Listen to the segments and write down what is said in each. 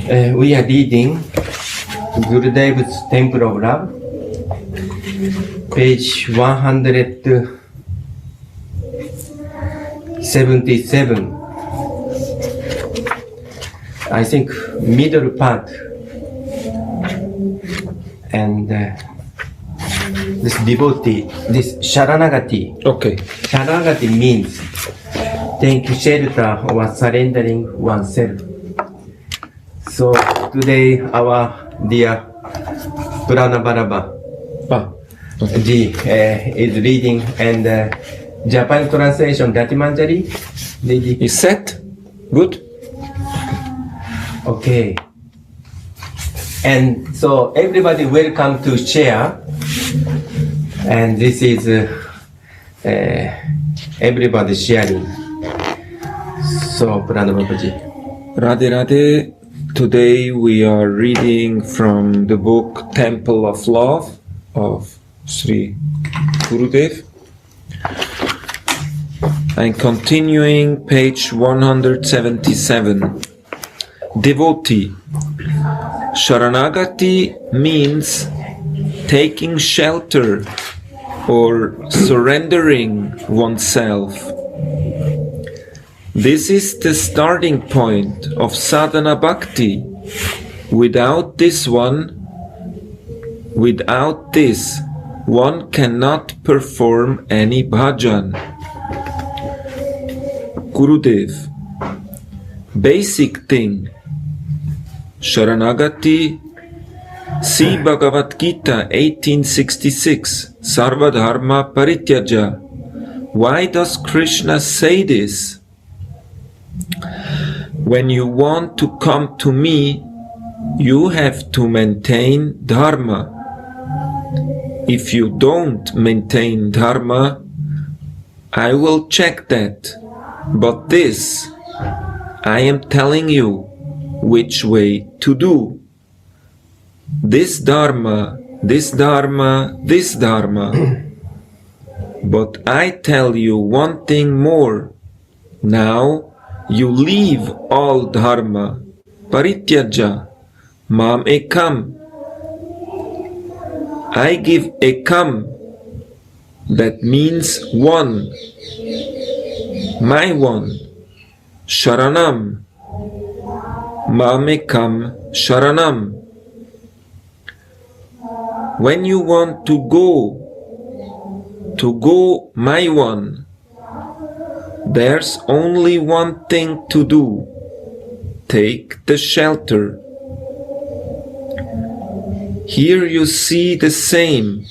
We are reading Gurudev's Temple of Love, page 177. I think middle part. And this devotee, this Saranagati. Okay. Saranagati means taking shelter or surrendering oneself. So today our dear Pranabaraba ji is reading, and Japan translation Gatimanjari lady Is set? Good? Okay. And so everybody welcome to share, and this is everybody sharing. So Pranababaji. Radhe Radhe. Today we are reading from the book Temple of Love of Sri Gurudev. I'm continuing page 177. Devotee. Saranagati means taking shelter or surrendering oneself. This is the starting point of sadhana bhakti. Without this, one cannot perform any bhajan. Gurudev. Basic thing. Saranagati. See Bhagavad Gita 1866. Sarva dharma parityaja. Why does Krishna say this? When you want to come to me, you have to maintain dharma. If you don't maintain dharma, I will check that. But this, I am telling you which way to do. This dharma, this dharma, this dharma. But I tell you one thing more. Now, you leave all dharma, parityaja, mam ekam. I give ekam, that means one, my one, sharanam, mam ekam sharanam. When you want to go my one, there's only one thing to do. Take the shelter. Here you see the same.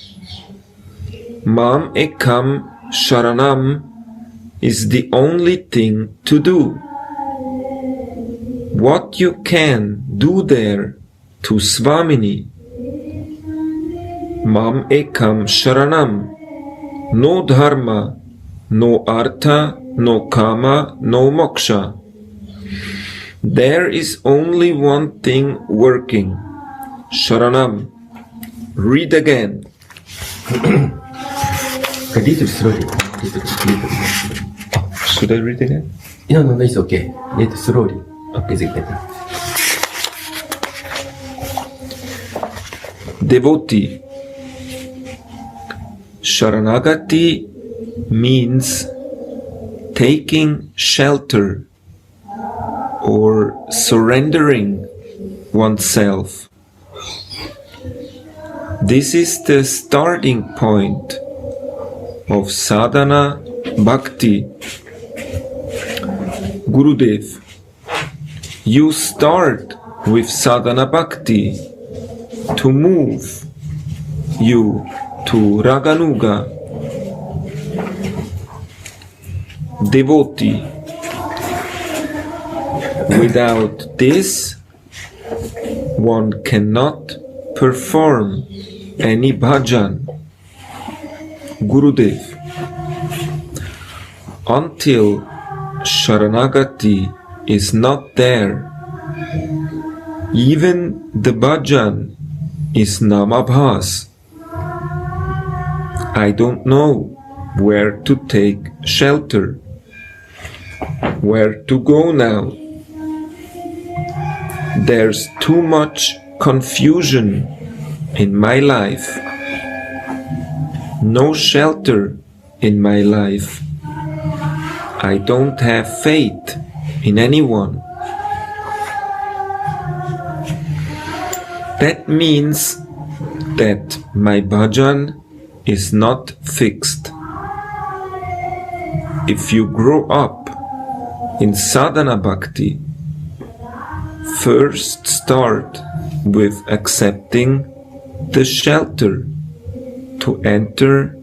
Mam ekam sharanam is the only thing to do. What you can do there to Swamini. Mam ekam sharanam. No dharma, no artha, no kama, no moksha. There is only one thing working. Sharanam. Read again. A little slowly. Should I read again? No, it's okay. Little slowly. Is it better? Devotee. Saranagati means taking shelter or surrendering oneself. This is the starting point of sadhana bhakti. Gurudev, you start with sadhana bhakti to move you to Raganuga. Devotee. Without this, one cannot perform any bhajan. Gurudev. Until Saranagati is not there, even the bhajan is namabhas. I don't know where to take shelter, where to go now. there's too much confusion in my life, no shelter in my life. I don't have faith in anyone. That means that my bhajan is not fixed. If you grow up in sadhana bhakti, first start with accepting the shelter to enter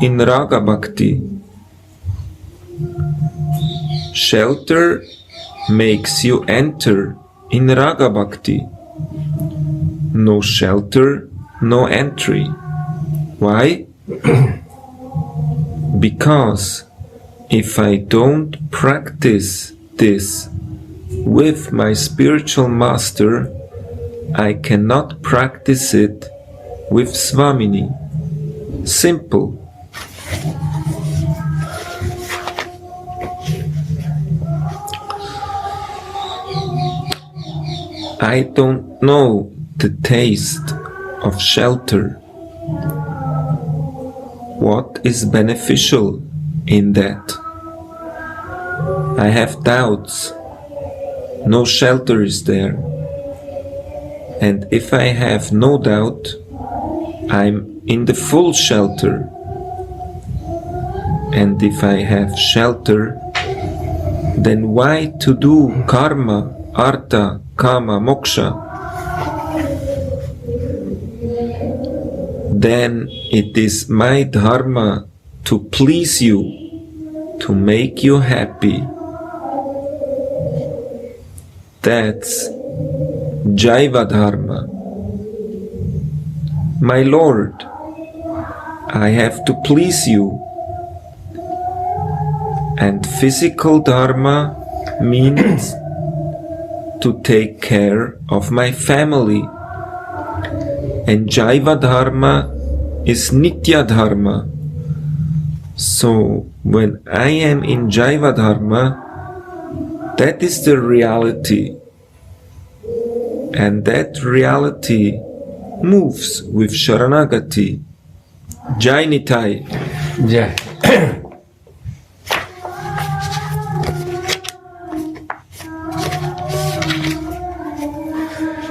in raga bhakti. Shelter makes you enter in raga bhakti. No shelter, no entry. Why? Because if I don't practice this with my spiritual master, I cannot practice it with Swamini. Simple. I don't know the taste of shelter. What is beneficial in that? I have doubts. No shelter is there. And if I have no doubt, I'm in the full shelter. And if I have shelter, then why to do karma, artha, kama, moksha? Then it is my dharma to please you, to make you happy. That's Jaiva Dharma. My Lord, I have to please you. And physical Dharma means to take care of my family. And Jaiva Dharma is Nitya Dharma. So when I am in Jaiva Dharma, that is the reality. And that reality moves with Saranagati. Jai Nitai. Jai.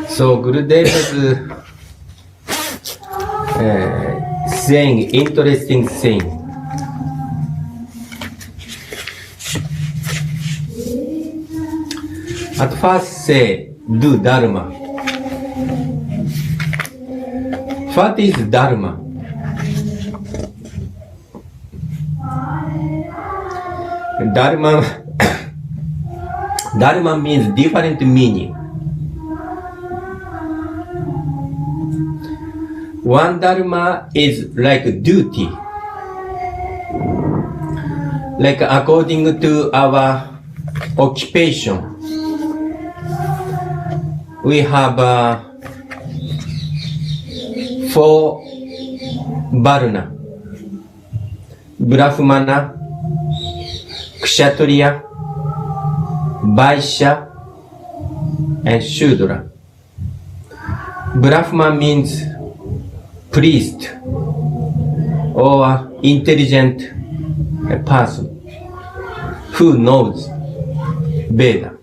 So Gurudev is saying interesting thing. At first say, do Dharma. What is Dharma? Dharma means different meaning. One Dharma is like duty. Like according to our occupation. We have 4 Varna. Brahmana, Kshatriya, Vaishya, and Shudra. Brahma means priest or intelligent person who knows Veda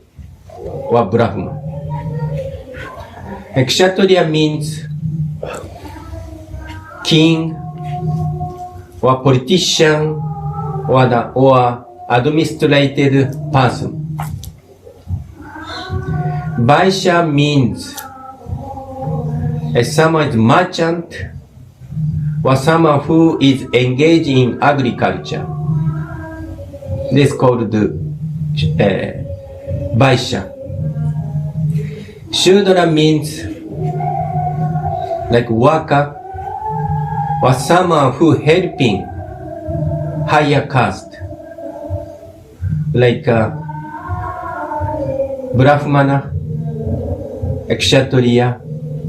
or Brahma. Kshatriya means king or politician or administrated person. Vaishya means someone is merchant or someone who is engaged in agriculture. This is called Vaishya. Shudra means like worker or someone who helping higher caste, like Brahmana, Kshatriya,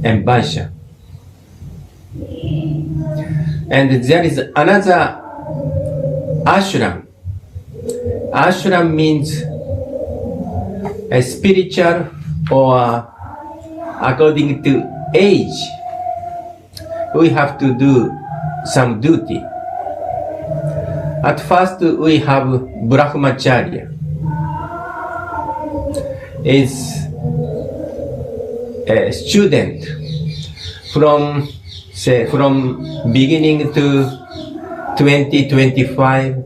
and Vaishya. And there is another ashram. Ashram means a spiritual or according to age, we have to do some duty. At first, we have Brahmacharya. Is a student from beginning to 20-25.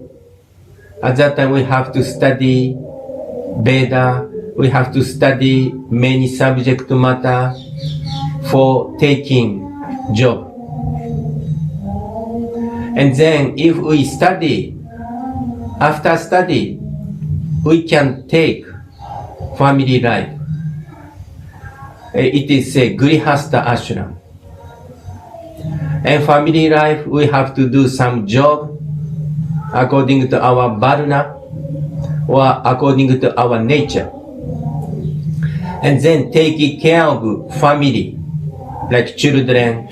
At that time, we have to study Veda. We have to study many subject matter for taking job. And then if we study, after study, we can take family life. It is a Grihastha ashram. And family life, we have to do some job according to our varna or according to our nature. And then taking care of family, like children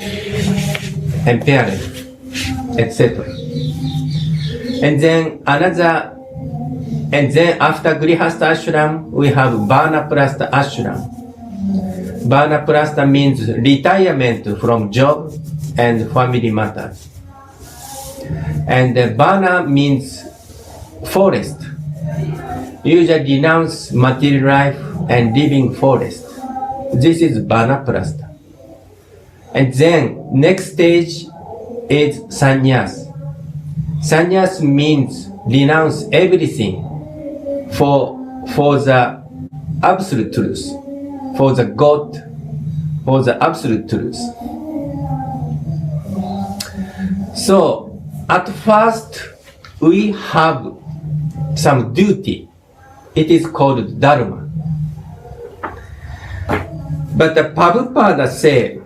and parents, etc. And then after Grihastha ashram, we have Vanaprastha ashram. Vanaprastha means retirement from job and family matters. And Vana means forest. Usually renounce material life and living forest. This is Vanaprastha. And then next stage is sannyas. Sannyas means renounce everything for the absolute truth, for the God, for the absolute truth. So at first we have some duty. It is called dharma. But the Prabhupada said,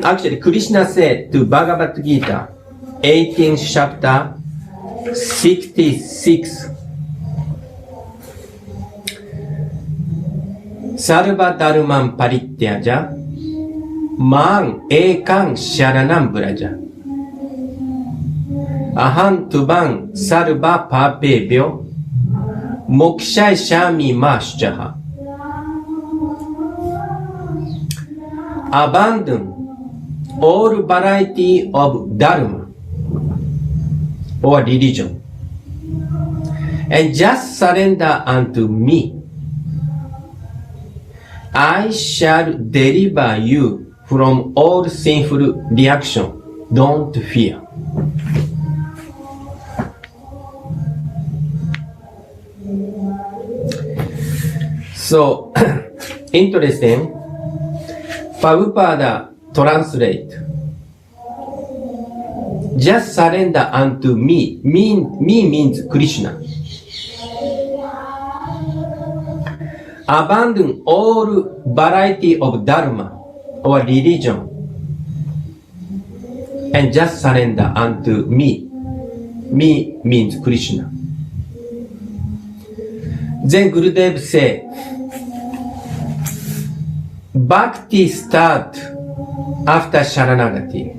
actually Krishna said to Bhagavad Gita, 18th chapter, 66. Sarva dharman parityaja, man ekang sharanam vraja. Aham tuvam sarva papebhyo, mokshai shami maschaha. Abandon all variety of dharma or religion and just surrender unto me. I shall deliver you from all sinful reaction. Don't fear. So, interesting. Prabhupada translate. Just surrender unto me. Me means Krishna. Abandon all variety of dharma or religion and just surrender unto me. Me means Krishna. Then Gurudev said, Bhakti start after Saranagati.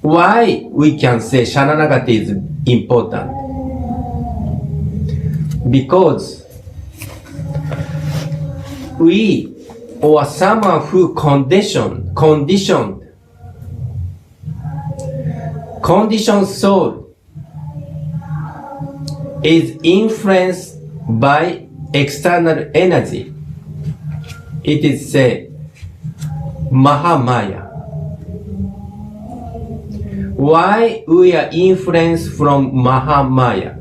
Why we can say Saranagati is important? Because we or someone who conditioned soul is influenced by external energy. It is said Mahamaya. Why we are influenced from Mahamaya?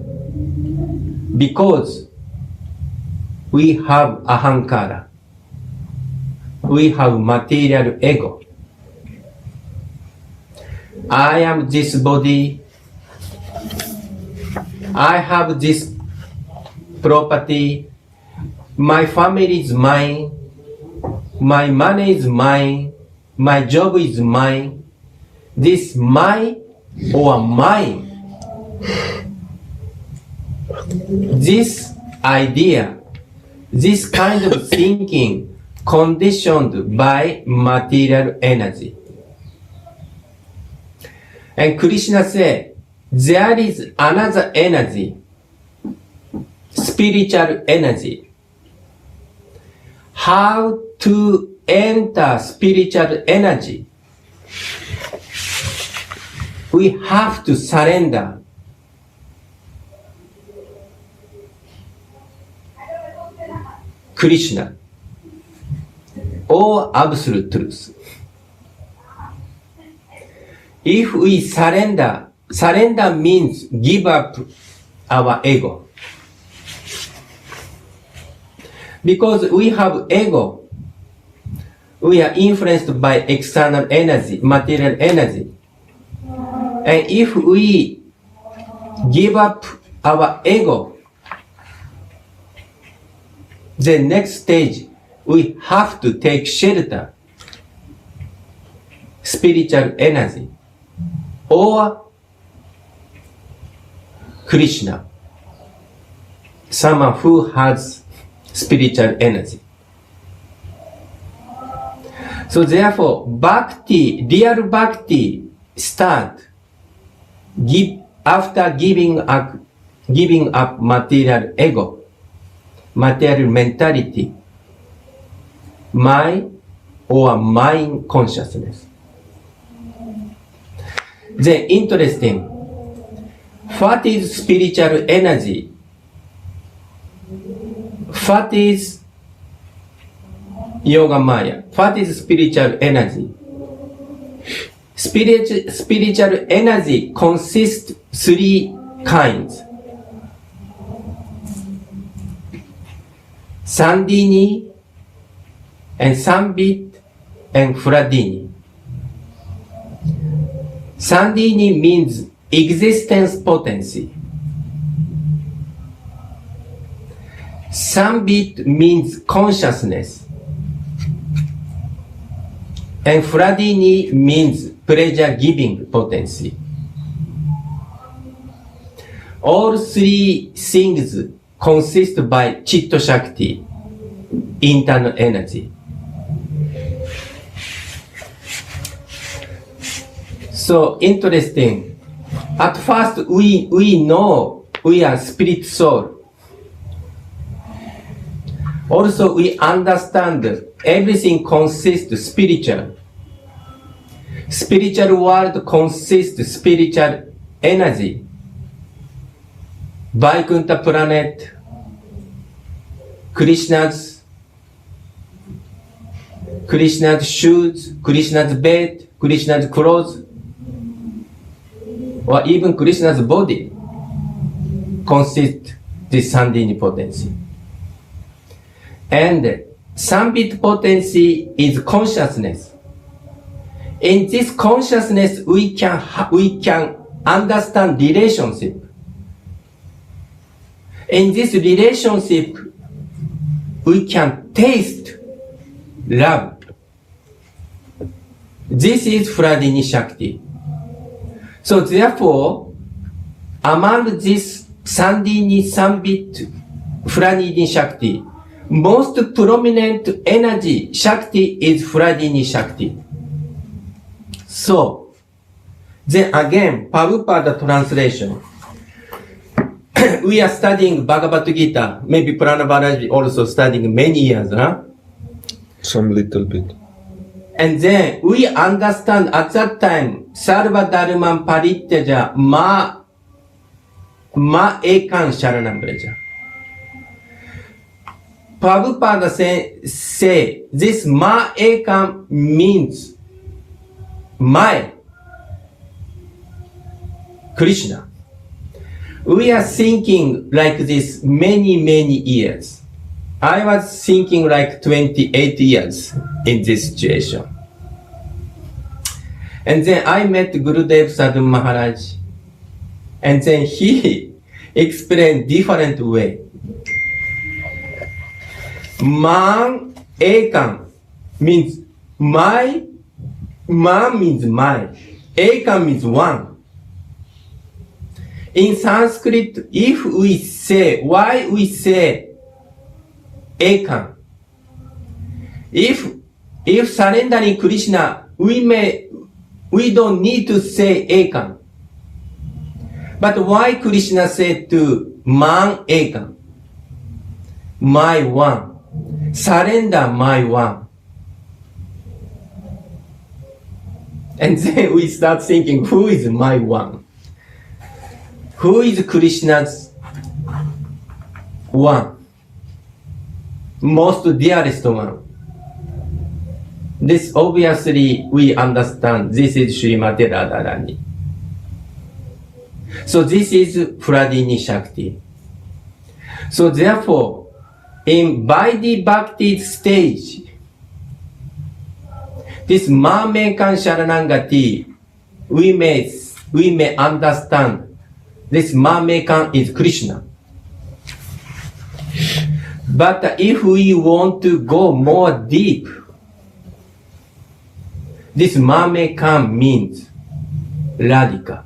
Because we have ahankara. We have material ego. I am this body. I have this property. My family is mine. My money is mine. My job is mine. This mine or mine. This idea, this kind of thinking conditioned by material energy. And Krishna said, there is another energy, spiritual energy. how to enter spiritual energy, we have to surrender. Krishna, or absolute truth. If we surrender means give up our ego. Because we have ego, we are influenced by external energy, material energy. And if we give up our ego, the next stage, we have to take shelter, spiritual energy, or Krishna, someone who has spiritual energy. So therefore, bhakti, real bhakti, start after giving up material ego, material mentality, my or mind consciousness. Then interesting, what is spiritual energy? What is yoga maya? What is spiritual energy? Spiritual energy consists three kinds. Sandini and Sambit and Fradini. Sandini means existence potency. Sambit means consciousness. And Fradini means pleasure-giving potency. All three things consist by Chitta Shakti, internal energy. So interesting. At first we know we are spirit soul. Also we understand everything consists spiritual. Spiritual world consists spiritual energy. Vaikuntha planet, Krishna's shoes, Krishna's bed, Krishna's clothes, or even Krishna's body consists this Sandini potency. And Sambit potency is consciousness. In this consciousness, we can understand relationship. In this relationship, we can taste love. This is Fradini Shakti. So therefore, among this Sandini, Sambit, Fradini Shakti, most prominent energy Shakti is Fradini Shakti. So, then again, Prabhupada translation. We are studying Bhagavad Gita, maybe Pranavaraji also studying many years, huh? Some little bit. And then we understand at that time, Sarva Dharman Parityaja Ma Ekam Sharanam Vraja. Prabhupada say this Ma Ekam means my Krishna. We are thinking like this many years. I was thinking like 28 years in this situation. And then I met Gurudev Sadhu Maharaj. And then he explained different way. Man Ekam means my, man means my, Ekam means one. In Sanskrit, if we say, why we say Ekam? If surrendering Krishna, we don't need to say Ekam. But why Krishna said to man Ekam? My one. surrender my one. And then we start thinking, who is my one? Who is Krishna's one? Most dearest one. This obviously we understand this is Srimati Radharani. So this is Pradini Shakti. So therefore, in Vaidhi Bhakti stage, this Mamekan Saranagati, we may understand this Mamekan is Krishna. But if we want to go more deep, this Mamekan means Radhika.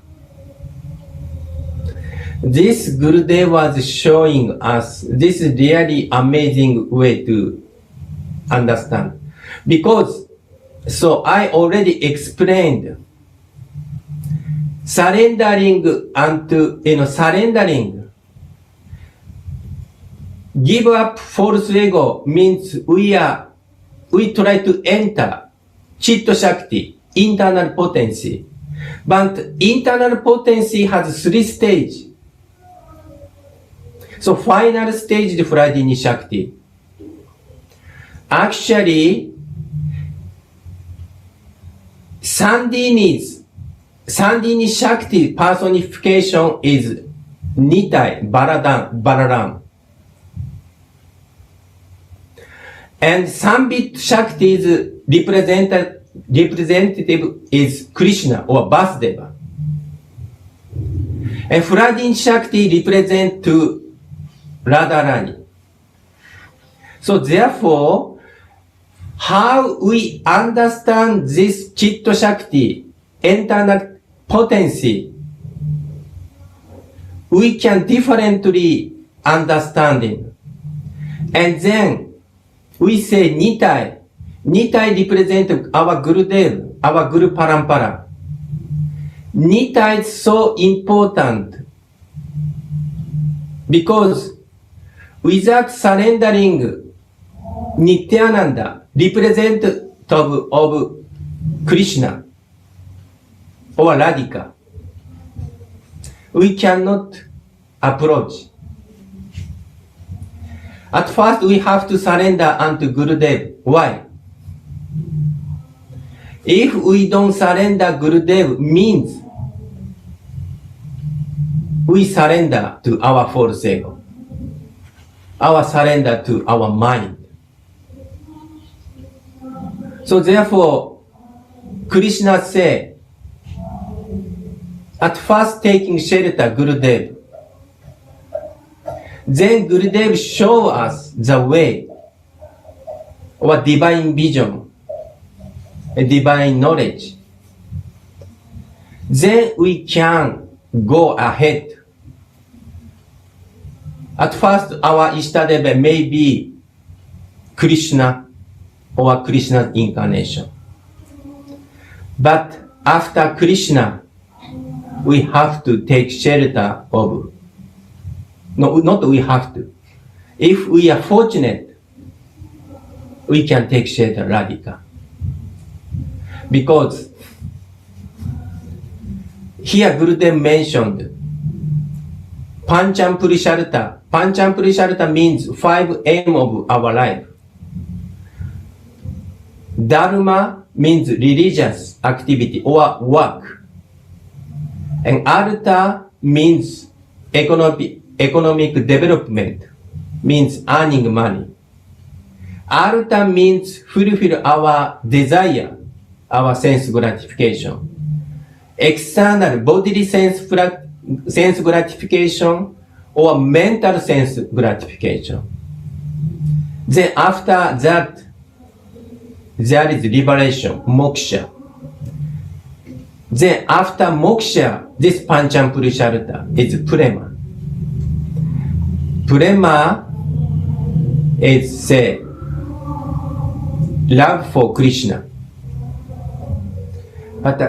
This Gurudev was showing us this really amazing way to understand. Because, so I already explained, surrendering, give up false ego means we try to enter Chitta Shakti, internal potency. But internal potency has 3 stages. So final stage is Pradini Shakti. Actually, Sandini Shakti personification is Nitai, Balaram. And Sambit Shakti is representative is Krishna or Vasudeva. And Pradini Shakti represent to Radharani. So therefore, how we understand this Chitta Shakti, internal potency, we can differently understanding. And then we say Nitai. Nitai represent our Gurudev, our Guru Parampara. Nitai is so important because without surrendering Nityananda, representative of Krishna or Radhika, we cannot approach. At first, we have to surrender unto Gurudev. Why? If we don't surrender Gurudev, means we surrender to our false ego, our surrender to our mind. So therefore, Krishna said, at first taking shelter Gurudev, then Gurudev show us the way, or divine vision, a divine knowledge. Then we can go ahead. At first, our Ishtadeva may be Krishna or Krishna's incarnation. But after Krishna, we have to take shelter of, no, not we have to. If we are fortunate, we can take shelter Radhika. Because here Gurudev mentioned Panchampuri-sharta. Panchampuri-sharta means 5 aims of our life. Dharma means religious activity or work. And Artha means economic development, means earning money. Artha means fulfill our desire, our sense gratification. External bodily sense gratification or mental sense gratification. Then after that, there is liberation, moksha. Then after moksha, this Panchampuri-sharta is prema. Prema is say love for Krishna. But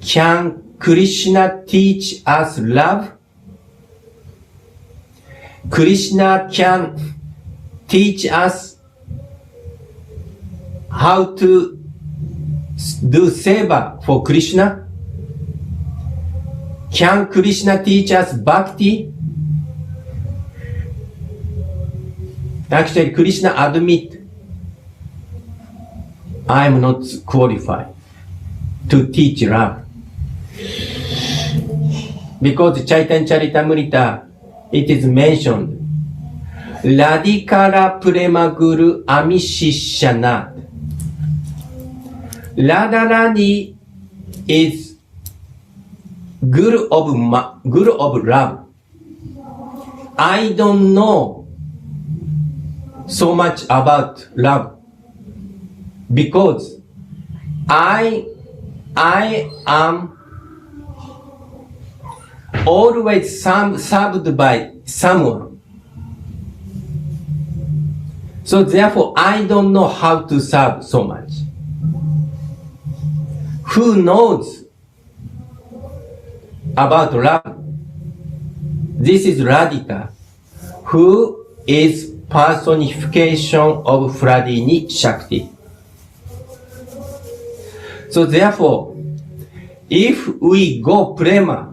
can Krishna teach us love? Krishna can teach us how to do seva for Krishna? Can Krishna teach us bhakti? Actually, Krishna admit, I am not qualified to teach love. Because Chaitanya Charitamrita, it is mentioned, Radhikara Prema Guru Amishishanat. Radharani is Guru of love. I don't know so much about love because I am always served by someone. So therefore, I don't know how to serve so much. Who knows about love? This is Radhika, who is personification of Hladini Shakti. So therefore, if we go prema,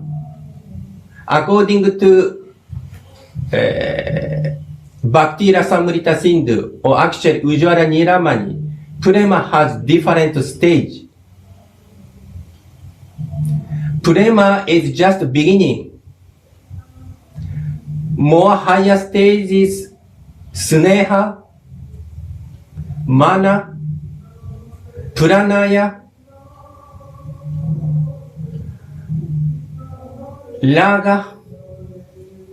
according to Bhakti Rasamrita Sindhu, or actually Ujjwala Nilamani, prema has different stage. Prema is just beginning. More higher stage is Sneha, Mana, Pranaya, Raga,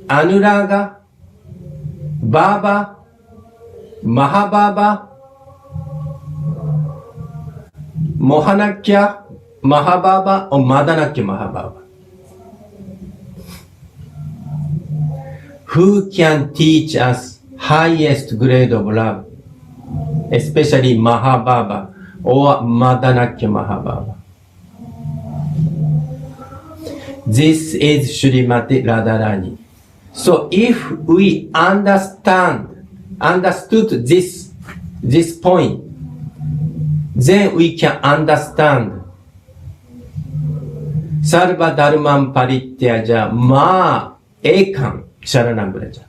Anuraga, Baba, Mahababa, Mohanakya, Mahababa or Madanakya Mahababa. Who can teach us highest grade of love, especially Mahababa or Madanakya Mahababa? This is Srimati Radharani. So if we understood this point, then we can understand Sarva Dharman Parityaja Ma Ekam Sharanambraja.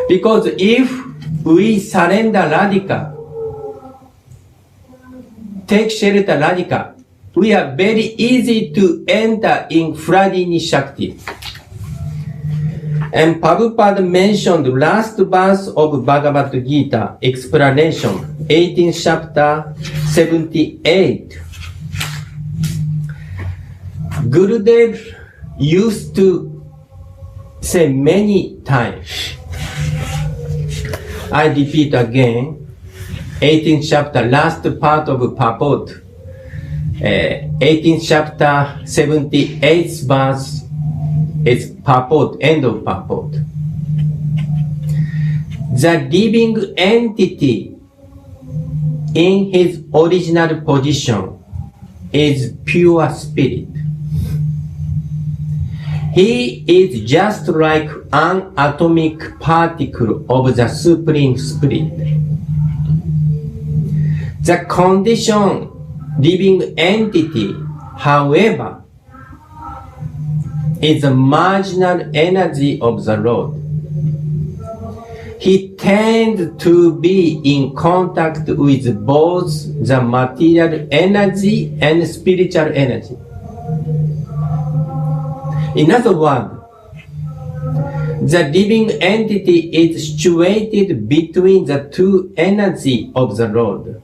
Because if we surrender Radhika, take shelter Radhika, we are very easy to enter in Hladini Shakti. And Prabhupada mentioned last verse of Bhagavad Gita explanation, 18th chapter, 78. Gurudev used to say many times. I repeat again, 18th chapter, last part of purport, 18th chapter, 78th verse is purport, end of purport. The living entity in his original position is pure spirit. He is just like an atomic particle of the Supreme Spirit. The conditioned living entity, however, is the marginal energy of the Lord. He tends to be in contact with both the material energy and spiritual energy. In other words, the living entity is situated between the two energies of the Lord.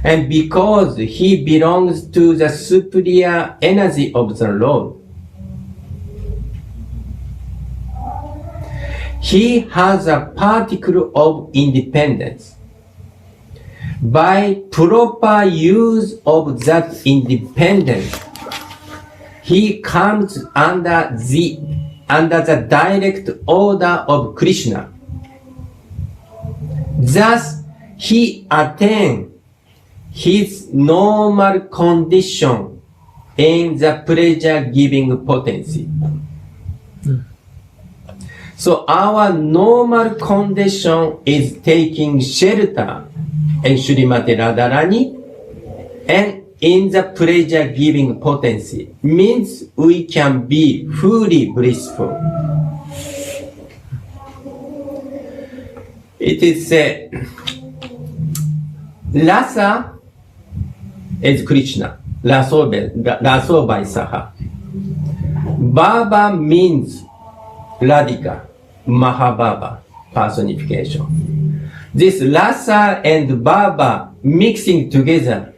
And because he belongs to the superior energy of the Lord, he has a particle of independence. By proper use of that independence, he comes under the direct order of Krishna. Thus, he attains his normal condition in the pleasure-giving potency. So our normal condition is taking shelter in Srimati Radharani and in the pleasure-giving potency. Means we can be fully blissful. It is Rasa is Krishna. Raso by Saha. Baba means Radhika, Mahababa personification. This Rasa and Baba mixing together,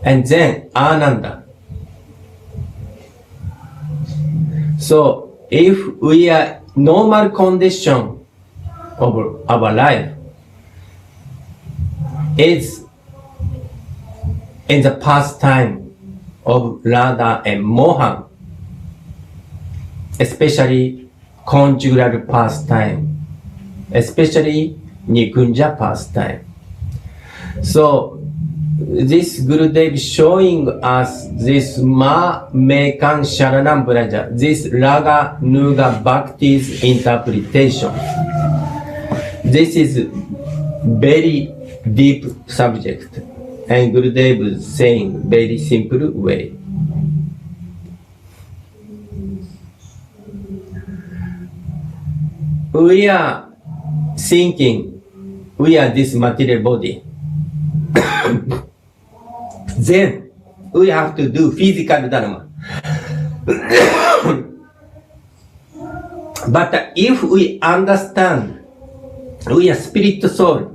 and then Ananda. So if we are normal condition of our life is in the pastime of Radha and Mohan, especially conjugal pastime, especially Nikunja pastime. So this Gurudev showing us this Ma Mekan Sharanam Braja, this Raga Nuga Bhakti's interpretation. This is very deep subject, and Gurudev is saying very simple way. We are thinking we are this material body. Then we have to do physical dharma. But if we understand we are spirit soul,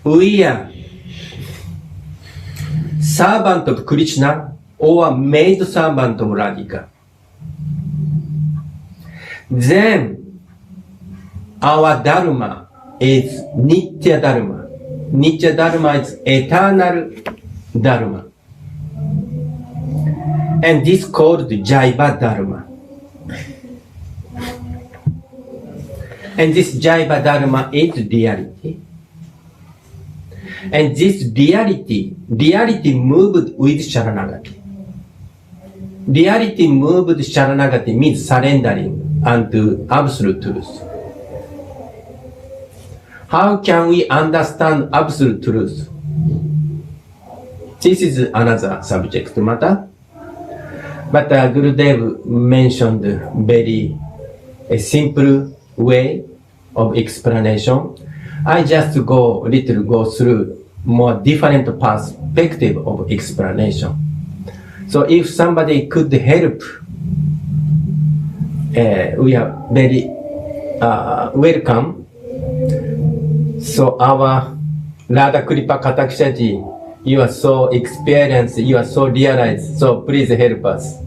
we are servant of Krishna or maid servant of Radhika, then our dharma is Nitya Dharma. Nitya Dharma is eternal Dharma. And this called Jaiva Dharma. And this Jaiva Dharma is reality. And this reality moved with Saranagati. Reality moved with Saranagati means surrendering unto absolute truth. How can we understand absolute truth? This is another subject matter. But Gurudev mentioned very simple way of explanation. I just go through more different perspective of explanation. So if somebody could help, we are very welcome. So our Radha Kripa Katakshaji, you are so experienced, you are so realized, so please help us.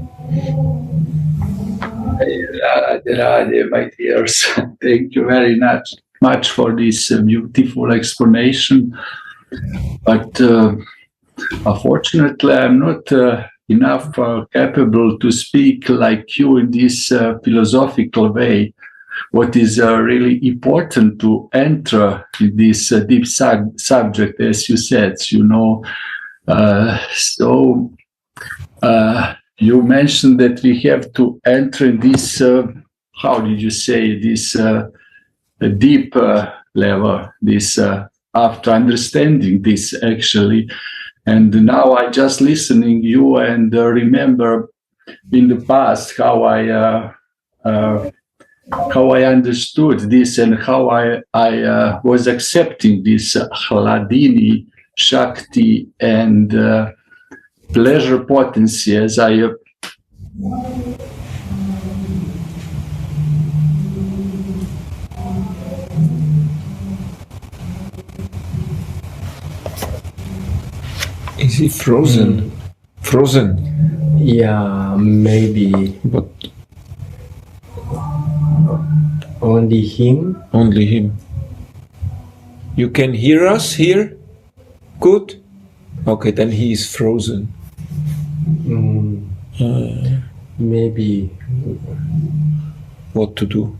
Radhe, my dears, thank you very much for this beautiful explanation. But unfortunately, I'm not enough capable to speak like you in this philosophical way. What is really important to enter in this deep subject, as you said, you mentioned that we have to enter in this, how did you say, this deep level, this after understanding this actually. And now I just listening you and remember in the past how I understood this and how I was accepting this Hladini, Shakti and pleasure potency as I Is he frozen? Frozen? Yeah, maybe. But only him? Only him. You can hear us here? Good? Okay, then he is frozen. Maybe. What to do?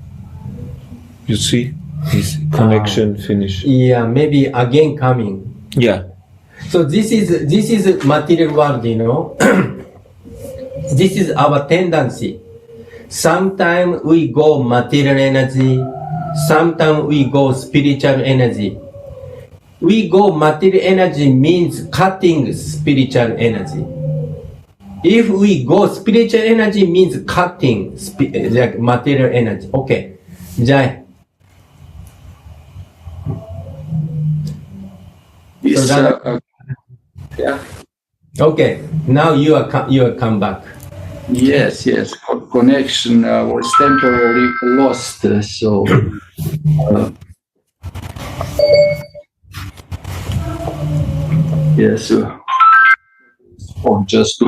You see? His connection finished. Yeah, maybe again coming. Yeah. So this is material world, This is our tendency. Sometimes we go material energy, sometimes we go spiritual energy. We go material energy means cutting spiritual energy. If we go spiritual energy means cutting like material energy. Okay. Jai. This, So yeah. Okay. Now you are come back. Yes. Connection was temporarily lost. So. Yes. Just to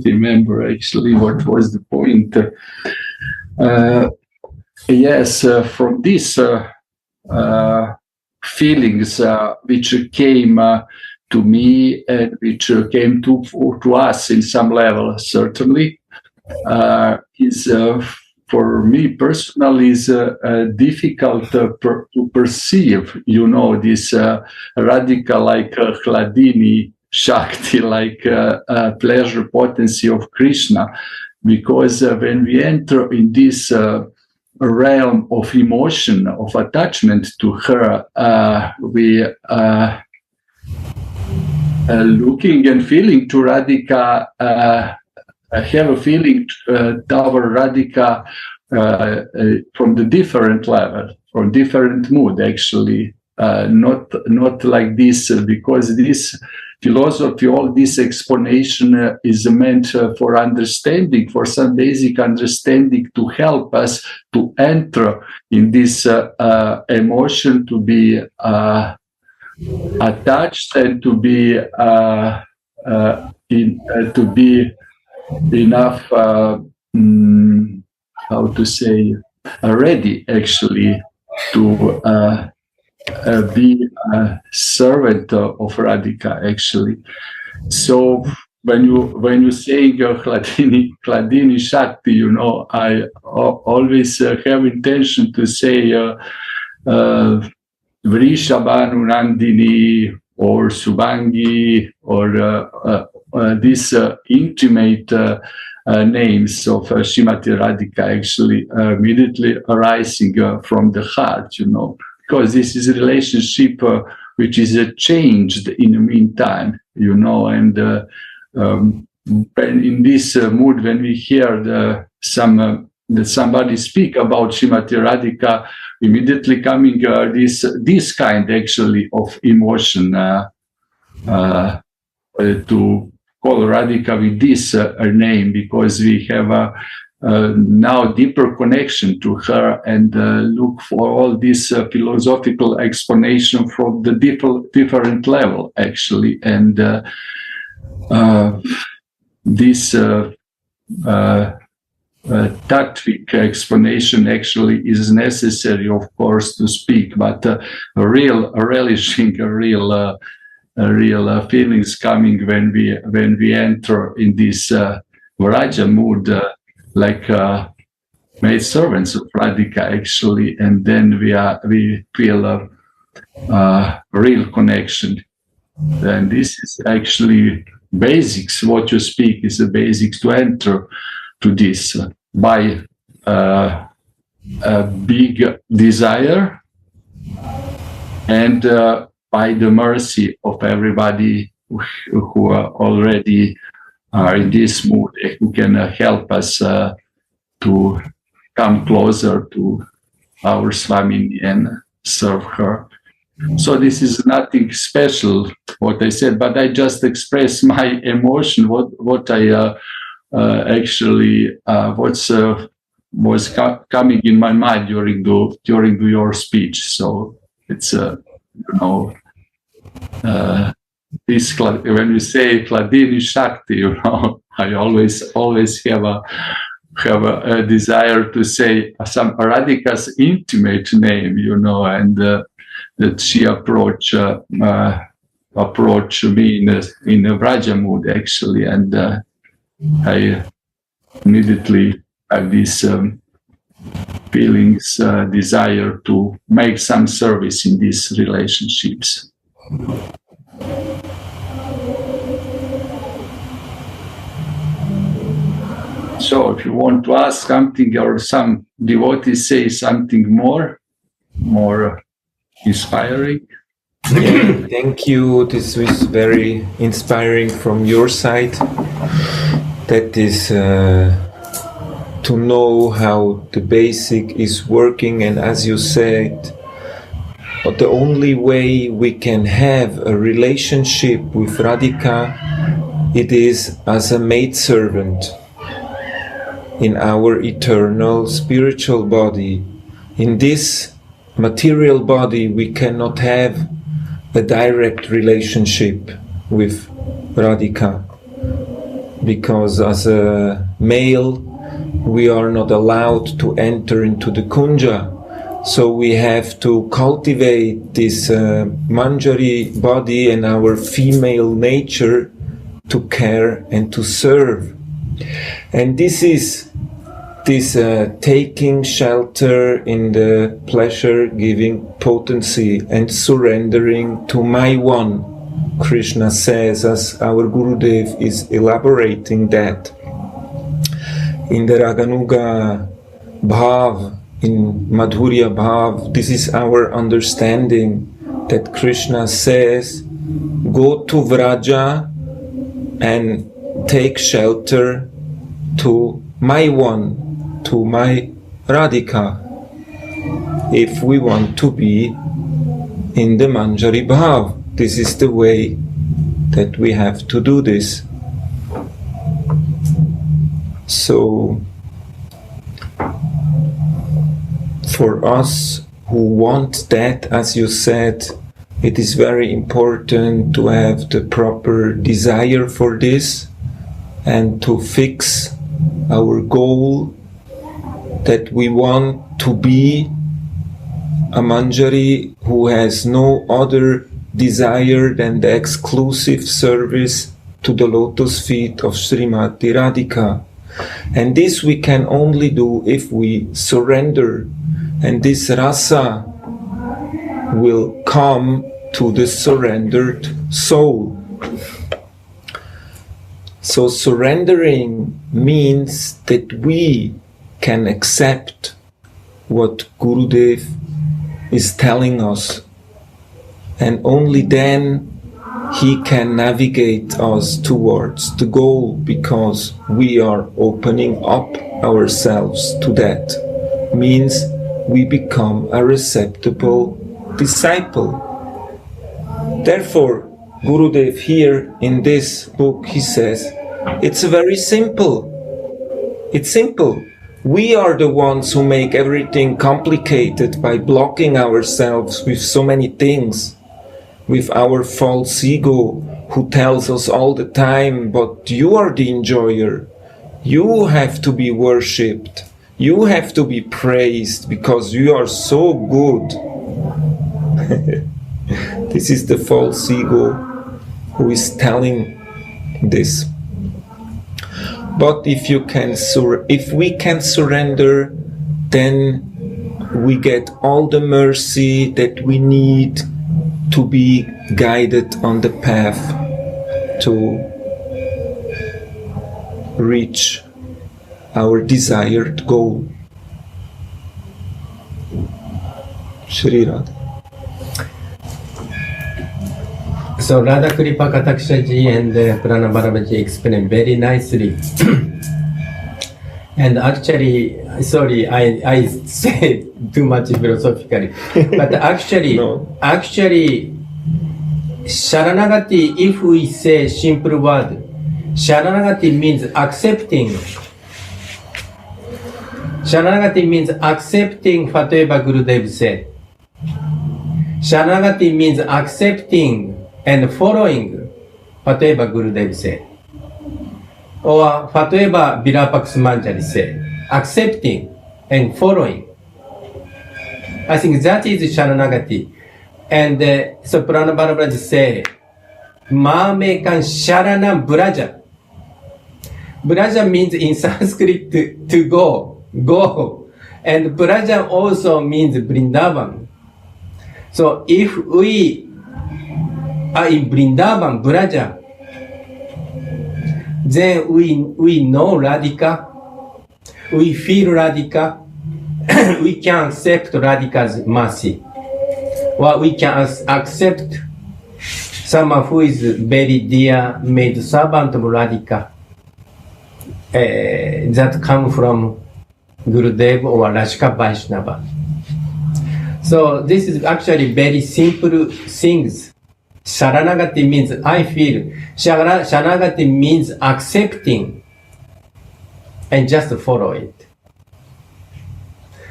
remember actually what was the point. Yes, from these feelings which came to me and which came to us in some level, certainly, is for me personally is difficult to perceive, this radical like Hladini Shakti, like pleasure potency of Krishna, because when we enter in this realm of emotion, of attachment to her, we looking and feeling to Radhika, have a feeling toward Radhika from the different level, from different mood actually, not like this, because this philosophy, all this explanation is meant for understanding, for some basic understanding to help us to enter in this emotion, to be attached and to be enough, how to say, ready actually to be a servant of Radhika actually. So when you say Hladini Shakti, I always have intention to say Vrishabhanu Nandini or Subhangi or these intimate names of Srimati Radhika actually immediately arising from the heart, because this is a relationship which is changed in the meantime, and in this mood, when we hear somebody speak about Srimati Radhika, immediately coming this kind actually of emotion to call Radhika with this name, because we have a now deeper connection to her and look for all this philosophical explanation from the different level actually, and this tattvic explanation actually is necessary, of course, to speak, but a real relishing, a real feelings coming when we enter in this Vraja mood, like maid servants of Radhika actually, and then we feel a real connection. And this is actually basics. What you speak is the basics to enter to this by a big desire and by the mercy of everybody who are already are in this mood, who can help us to come closer to our Swamini and serve her. So this is nothing special, what I said, but I just express my emotion, what I actually was coming in my mind during your speech. So it's this, when you say Hladini Shakti, I always have a desire to say some Radhika's intimate name, and that she approach me in a Vraja mood actually, and I immediately have these feelings, desire to make some service in these relationships. So if you want to ask something or some devotees say something more inspiring. Yeah, thank you. This was very inspiring from your side. That is to know how the basic is working, and as you said, the only way we can have a relationship with Radhika, it is as a maidservant in our eternal spiritual body. In this material body, we cannot have a direct relationship with Radhika, because as a male, we are not allowed to enter into the kunja. So we have to cultivate this manjari body and our female nature to care and to serve. And this is this taking shelter in the pleasure-giving potency and surrendering to my one, Krishna says, as our Gurudev is elaborating that. In the Raganuga Bhav, in Madhurya Bhav, this is our understanding that Krishna says, go to Vraja and take shelter to my one, to my Radhika, if we want to be in the Manjari Bhav. This is the way that we have to do this. So, for us who want that, as you said, it is very important to have the proper desire for this and to fix our goal that we want to be a Manjari who has no other desire than the exclusive service to the lotus feet of Srimati Radhika. And this we can only do if we surrender. And this rasa will come to the surrendered soul. So surrendering means that we can accept what Gurudev is telling us. And only then he can navigate us towards the goal, because we are opening up ourselves to that. Means we become a receptible disciple. Therefore, Gurudev here in this book, he says, it's very simple. It's simple. We are the ones who make everything complicated by blocking ourselves with so many things, with our false ego who tells us all the time, but you are the enjoyer. You have to be worshipped. You have to be praised because you are so good. This is the false ego who is telling this. But if we can surrender, then we get all the mercy that we need to be guided on the path to reach our desired goal. Shri Radha. So Radha Kripa Katakshaji and Pranabharamaji explained very nicely. And actually, sorry, I said too much philosophically. But actually, Saranagati, if we say simple word, Saranagati means accepting. Saranagati means accepting whatever Gurudev said. Saranagati means accepting and following whatever Gurudev said. Or whatever Virupaksha Manjari said. Accepting and following. I think that is Saranagati. And so Pranabharamaji say, Mamekan Sharanam Braja. Braja means in Sanskrit to go. And Braja also means Vrindavan. So if we are in Vrindavan, Braja, then we know Radhika, we feel Radhika, we can accept Radhika's mercy. Or we can accept someone who is very dear maid servant of Radhika that come from Gurudev or Rashika Vaishnava. So this is actually very simple things. Saranagati means I feel. Saranagati means accepting and just follow it.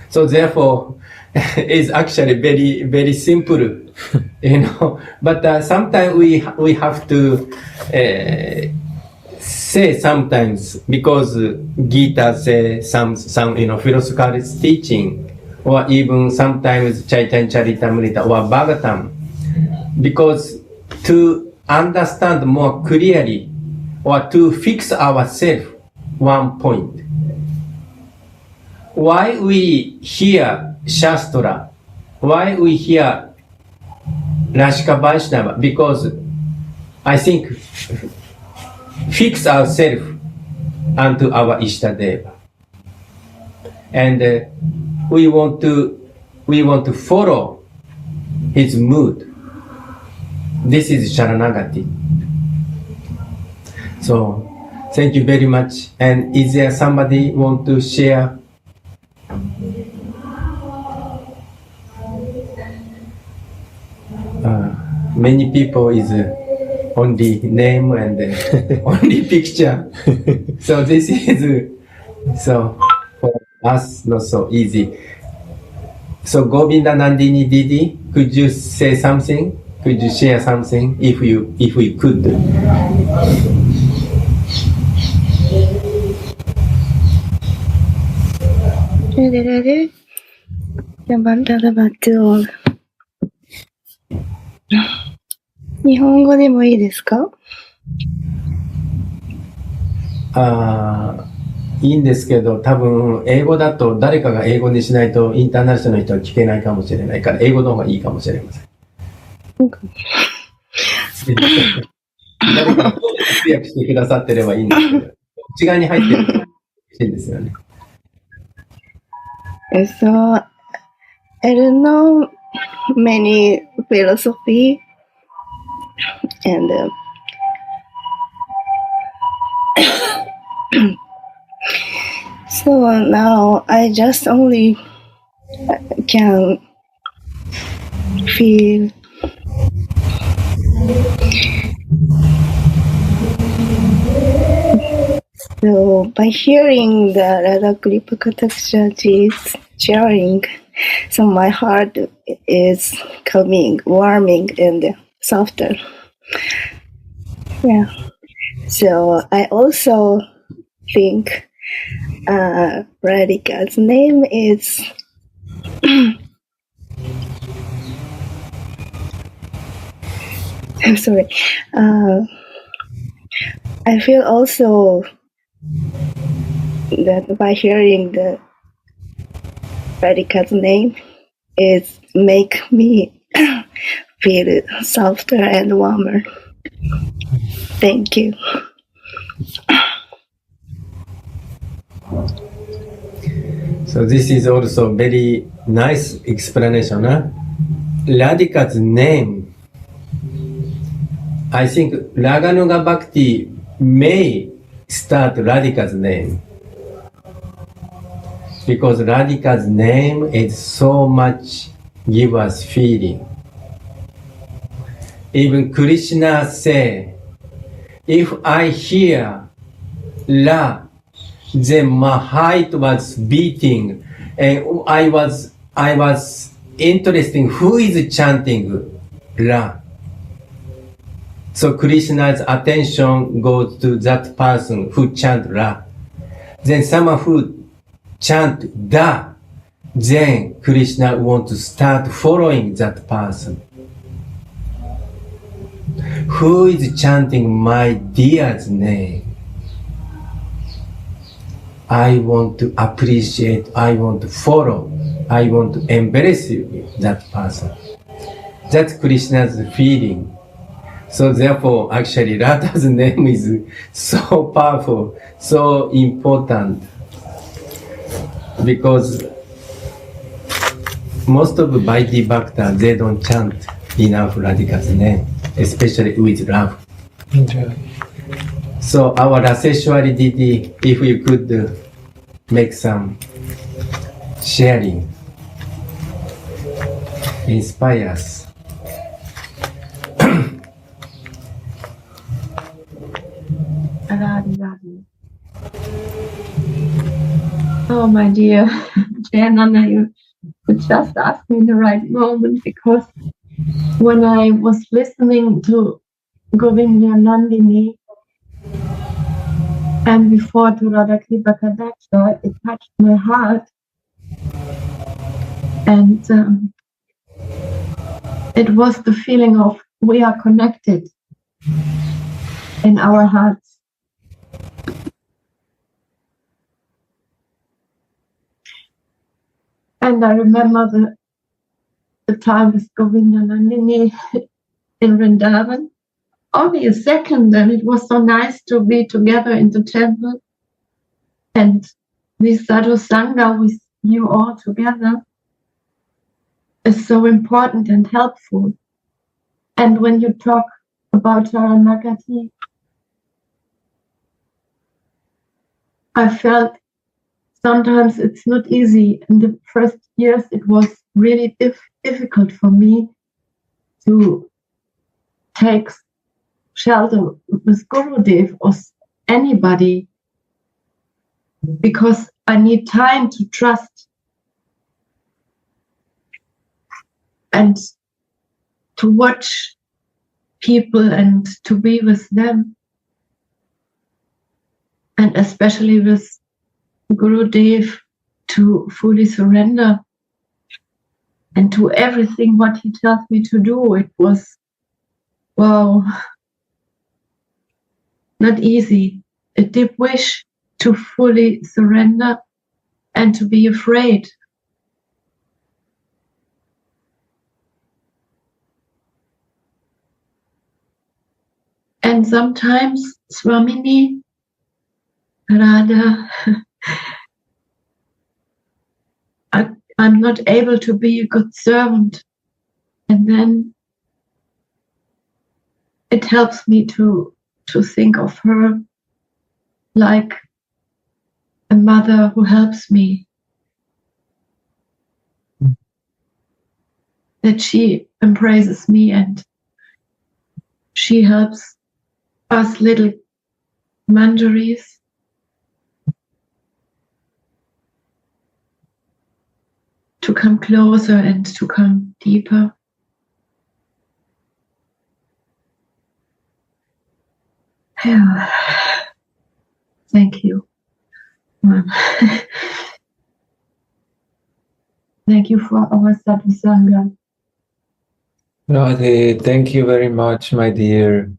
So therefore, it's actually very, very simple, But sometimes we have to say sometimes, because Gita say some philosophical teaching, or even sometimes Chaitanya Charitamrita or Bhagavatam, because to understand more clearly or to fix ourselves one point. Why we hear Shastra? Why we hear Rashika Vaishnava? Because I think fix ourselves unto our Ishtadeva. And we want to follow his mood. This is Saranagati. So thank you very much. And is there somebody want to share? Many people is only name and only picture. So this is so for us not so easy. So Govinda Nandini Didi, could you say something? Could you share something if you could? Ready? 日本語でもいいですか？いいんですけど、多分英語だと誰かが英語にしないとインターナショナルの人は聞けないかもしれないから、英語の方がいいかもしれません。誰かが通訳してくださってればいいんですけど、内側に入ってると嬉しいんですよね。So, I don't know many philosophy and so now I just only can feel so by hearing the Radha Kripa Katakshaji's sharing, so my heart is coming, warming and softer. Yeah. So I also think Radhika's name is I'm sorry. I feel also that by hearing the Radhika's name, it make me feel softer and warmer. Thank you. So this is also very nice explanation. Radhika's name, I think Raganuga Bhakti may start Radhika's name, because Radhika's name is so much give us feeling. Even Krishna say, if I hear La, then my heart was beating, and I was interested who is chanting La. So Krishna's attention goes to that person who chant La. Then someone who chant Da, then Krishna wants to start following that person. Who is chanting my dear's name? I want to appreciate, I want to follow, I want to embrace you, that person. That's Krishna's feeling. So therefore, actually, Radha's name is so powerful, so important. because most of Vaidhi Bhakta, they don't chant enough Radhika's name, especially with love. So our Raseshwari Didi, if we could make some sharing, inspires. Radha. Oh, my dear Jayananda, you just asked me in the right moment, because when I was listening to Govinda Nandini and before to Radha Kripa Kadaksha, it touched my heart. And it was the feeling of we are connected in our hearts. And I remember the time with Govinda Nandini in Vrindavan. Only a second, and it was so nice to be together in the temple. And this Sadhu Sangha with you all together is so important and helpful. And when you talk about Saranagati, I felt sometimes it's not easy. In the first years, it was really difficult for me to take shelter with Gurudev or anybody, because I need time to trust and to watch people and to be with them, and especially with Gurudev, to fully surrender and to everything what he tells me to do. It was, wow, not easy. A deep wish to fully surrender and to be afraid. And sometimes, Swamini, Radha, I'm not able to be a good servant. And then it helps me to think of her like a mother who helps me. That she embraces me and she helps us little manjaris to come closer and to come deeper. Yeah. Thank you. Thank you for our Sadhu Sangha. Radhe, thank you very much, my dear.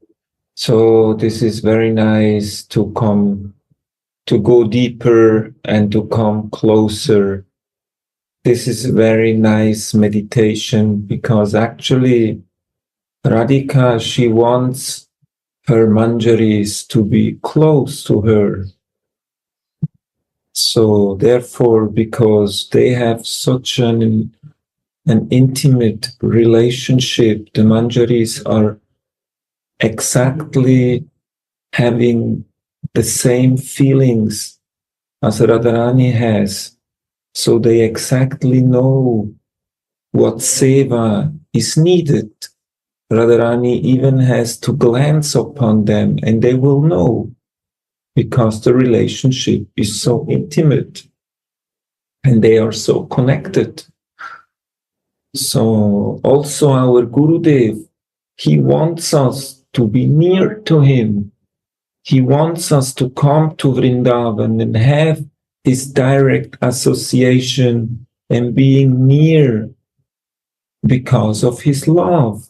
So this is very nice to go deeper and to come closer. This is a very nice meditation, because actually Radhika, she wants her manjaris to be close to her. So therefore, because they have such an intimate relationship, the manjaris are exactly having the same feelings as Radharani has. So they exactly know what seva is needed. Radharani even has to glance upon them and they will know, because the relationship is so intimate and they are so connected. So also our Gurudev, he wants us to be near to him. He wants us to come to Vrindavan and have this direct association and being near because of his love.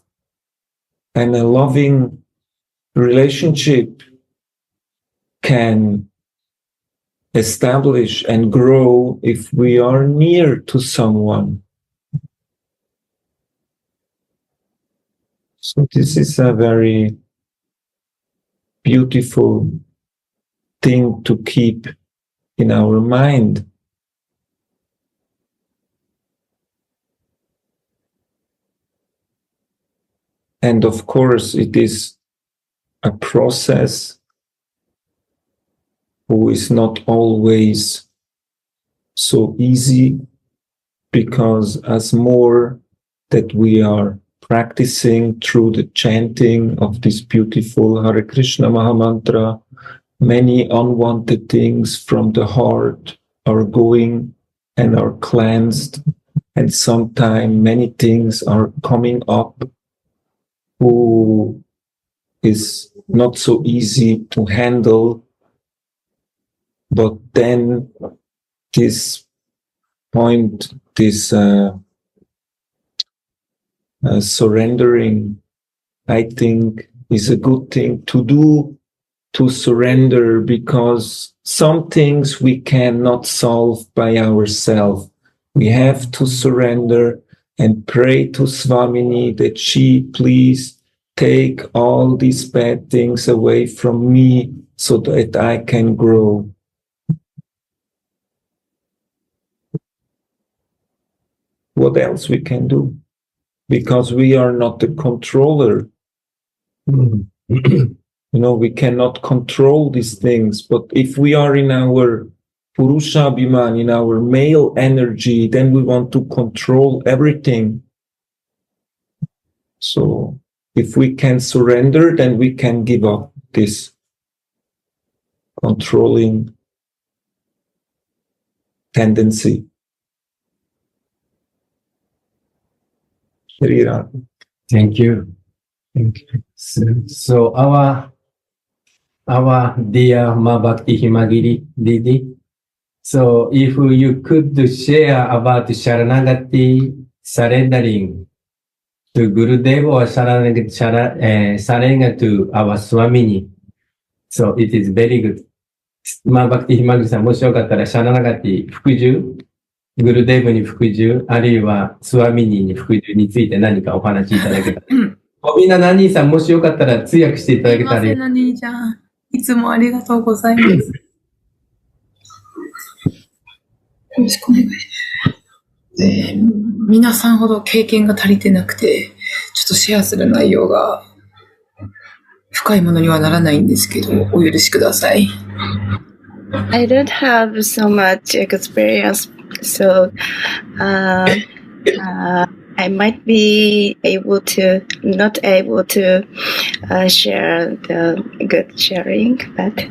And a loving relationship can establish and grow if we are near to someone. So this is a very beautiful thing to keep in our mind. And of course, it is a process who is not always so easy, because as more that we are practicing through the chanting of this beautiful Hare Krishna Mahamantra, many unwanted things from the heart are going and are cleansed, and sometimes many things are coming up who is not so easy to handle. But then this point, this surrendering, I think, is a good thing to do, to surrender, because some things we cannot solve by ourselves. We have to surrender and pray to Swamini that she please take all these bad things away from me so that I can grow. What else we can do? Because we are not the controller. We cannot control these things. But if we are in our Purusha Abhiman, in our male energy, then we want to control everything. So if we can surrender, then we can give up this controlling tendency. Thank you. So our dear Mabhakti Himagiri Didi, so if you could share about Saranagati surrendering to Gurudev or surrender to our Swamini, so it is very good. Mabhakti Himagiri さん、もしよかったらシャラナガティ服従、グルデーブに服従、あるいはスワミニーに服従について何かお話しいただけたら。みんな何さん、もしよかったら通訳していただけたら。すいません、何ちゃん。いつもありがとうございます。よろしくお願いします。皆さんほど経験が足りてなくて、ちょっとシェアする内容が深いものにはならないんですけど、お許しください。I don't have so much experience, so I might be not able to share the good sharing, but.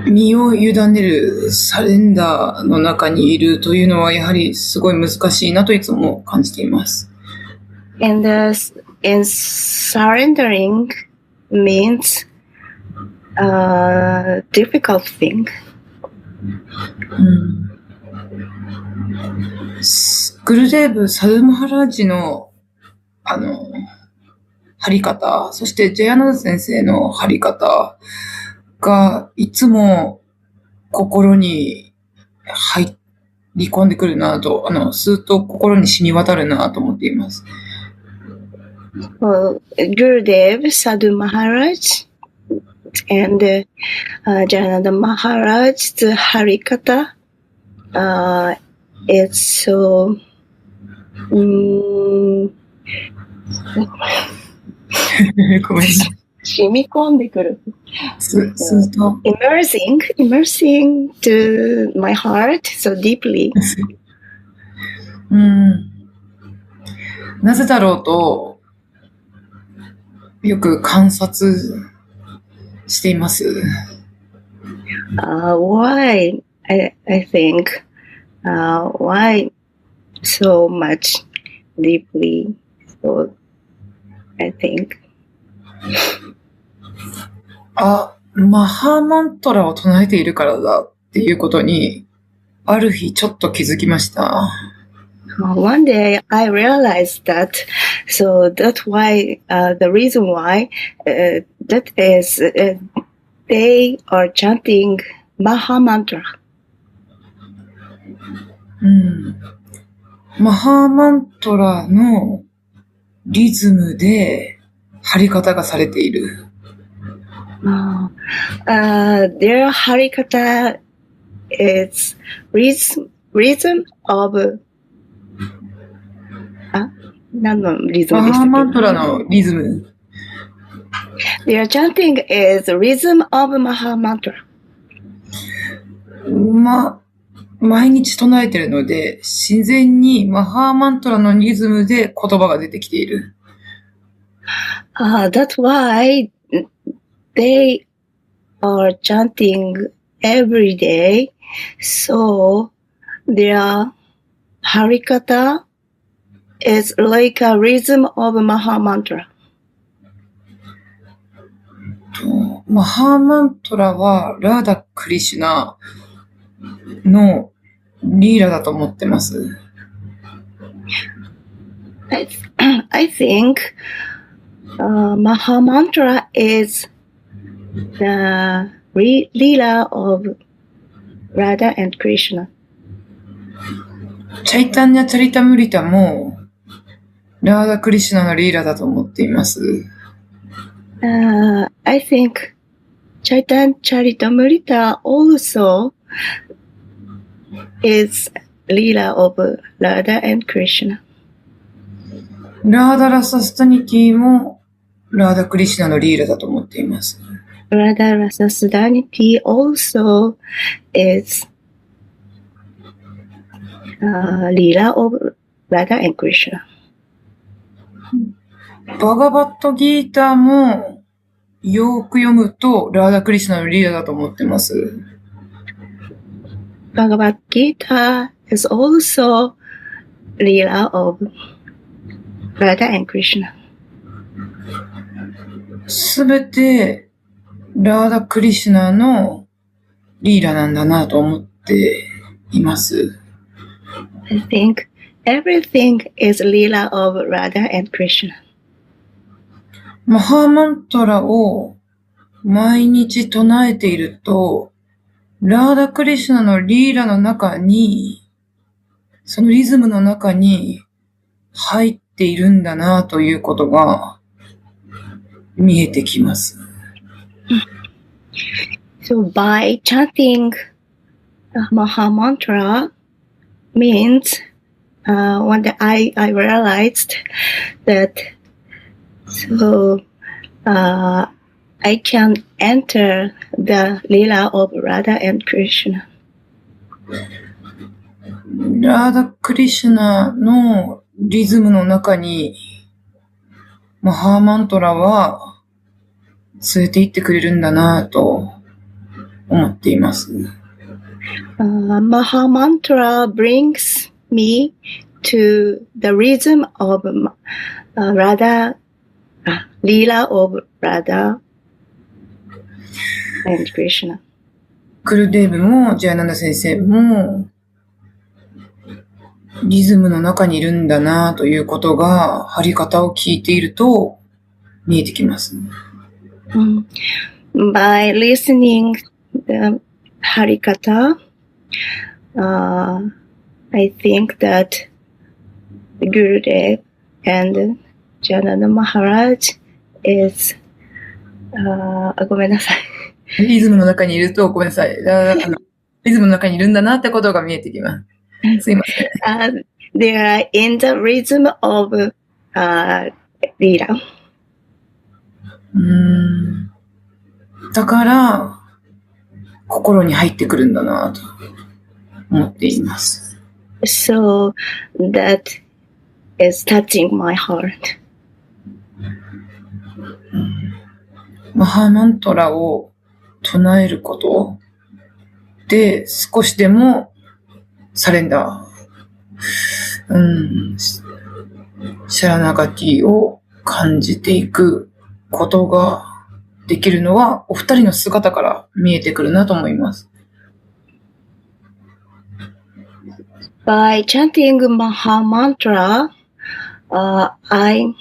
身を委ねるサレンダーの中にいるというのはやはりすごい難しいなといつも感じています。And surrendering means a difficult thing. グルデーブ・サルマハラージの張り方、そしてジェヤナダ先生の張り方がいつも心に入り込んでくるなと、スーッと心に染み渡るなと思っています。Well, Gurudev, Sadhu Maharaj, and Jayananda Maharaj's Harikata, it's so immersing to my heart so deeply. なぜだろうとよく観察しています。Why? I think why so much deeply? So I think. マハマントラを唱えているからだっていうことにある日ちょっと気づきました。One day I realized that, so that's why the reason why that is they are chanting Maha Mantra. マハマントラのリズムで張り方がされている。Their harikata is rhythm of 何のリズムマでしたっハーマントラのリズム。け？ Their chanting is rhythm of Maha Mantra. 毎日唱えてるので、自然にマハーマントラのリズムで言葉が出てきている。That's why they are chanting every day. So their harikata is like a rhythm of Maha Mantra. マハーマントラはラーダ・クリシュナのリーラだと思ってます。I think Maha Mantra is the Leela of Radha and Krishna. チャイタンニャ・チャリタムリタもラーダ・クリシュナのリーラだと思っています。I think Chaitanya Charitamrita also is Leela of Radha and Krishna. ラーダ・ラサスタニティもラーダ・クリシュナのリーラだと思っています。Radha Rasasadaniti also is Leela of Radha and Krishna. バガバットギーターもよく読むとラーダ・クリシュナのリーダーだと思ってます。Bhagavad Gita is also Leela of Radha and Krishna. すべてラーダ・クリシュナのリーラなんだなと思っています。I think everything is Leela of Radha and Krishna. マハーマントラを毎日唱えていると、ラーダ・クリシュナのリーラの中に、そのリズムの中に入っているんだなということが見えてきます。So by chanting Maha Mantra means one day I realized that so I can enter the Leela of Radha and Krishna. ラーダ・クリシュナのリズムの中にマハーマントラは連れて行ってくれるんだなと思っています。Maha Mantra brings me to the rhythm of Radha, Leela of Radha and Krishna. クルデーブもジャヤナンダ先生もリズムの中にいるんだなということが張り方を聞いていると見えてきます。By listening the Harikata, I think that Gurudev and Janana Maharaj is ごめんなさい。リズムの中にいると、ごめんなさい。リズムの中にいるんだなってことが見えてきます。すいません。They are in the rhythm of Leela. だから、心に入ってくるんだなと思っています。So that is touching my heart. マハーマントラを唱えることで少しでもサレンダー、シャラナガティを感じていくことができるのはお二人の姿から見えてくるなと思います。By chanting Maha Mantra, I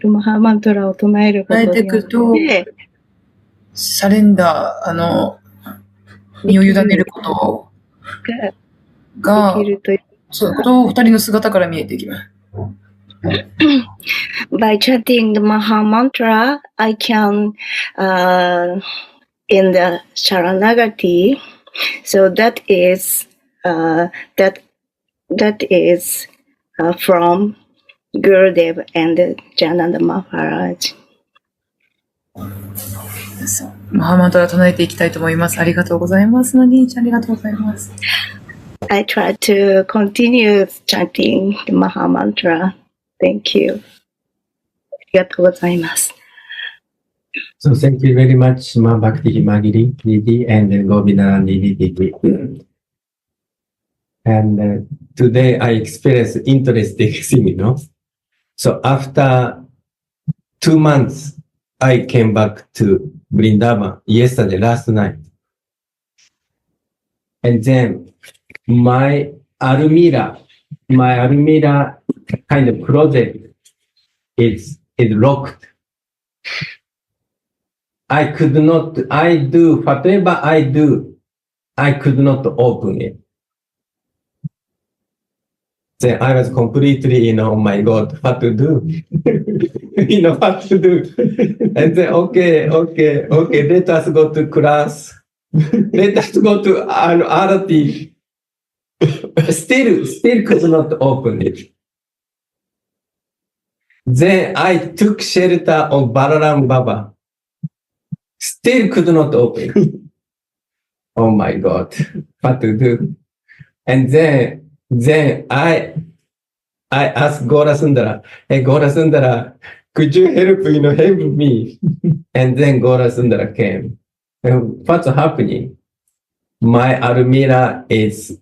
マハマントラを唱えることによってサレンダー、身を委ねることができるということを二人の姿から見えてきます。By chanting the Maha Mantra, I can in the Saranagati, so that is that that is from Gurudev and Jananda Maharaj. マハマントラ唱えていきたいと思います。ありがとうございます。ナディーンちゃん、ありがとうございます。I try to continue chanting the Maha Mantra. Thank you. ありがとうございます。So thank you very much, Ma Bhakti Himagiri Didi and Govindanandi Didi. And today I experienced interesting thing, you know. So after 2 months, I came back to Vrindavan yesterday, last night. And then my Almira kind of closet is locked. I could not, whatever I do, I could not open it. Then I was completely, oh my God, what to do? What to do? And then, okay, let us go to class. Let us go to Arati. Still could not open it. Then I took shelter of Balaram Baba. Still could not open it. Oh my God, what to do? And then I asked Gora Sundara, hey Gora Sundara, could you help me? And then Gora Sundara came. And what's happening? My Almira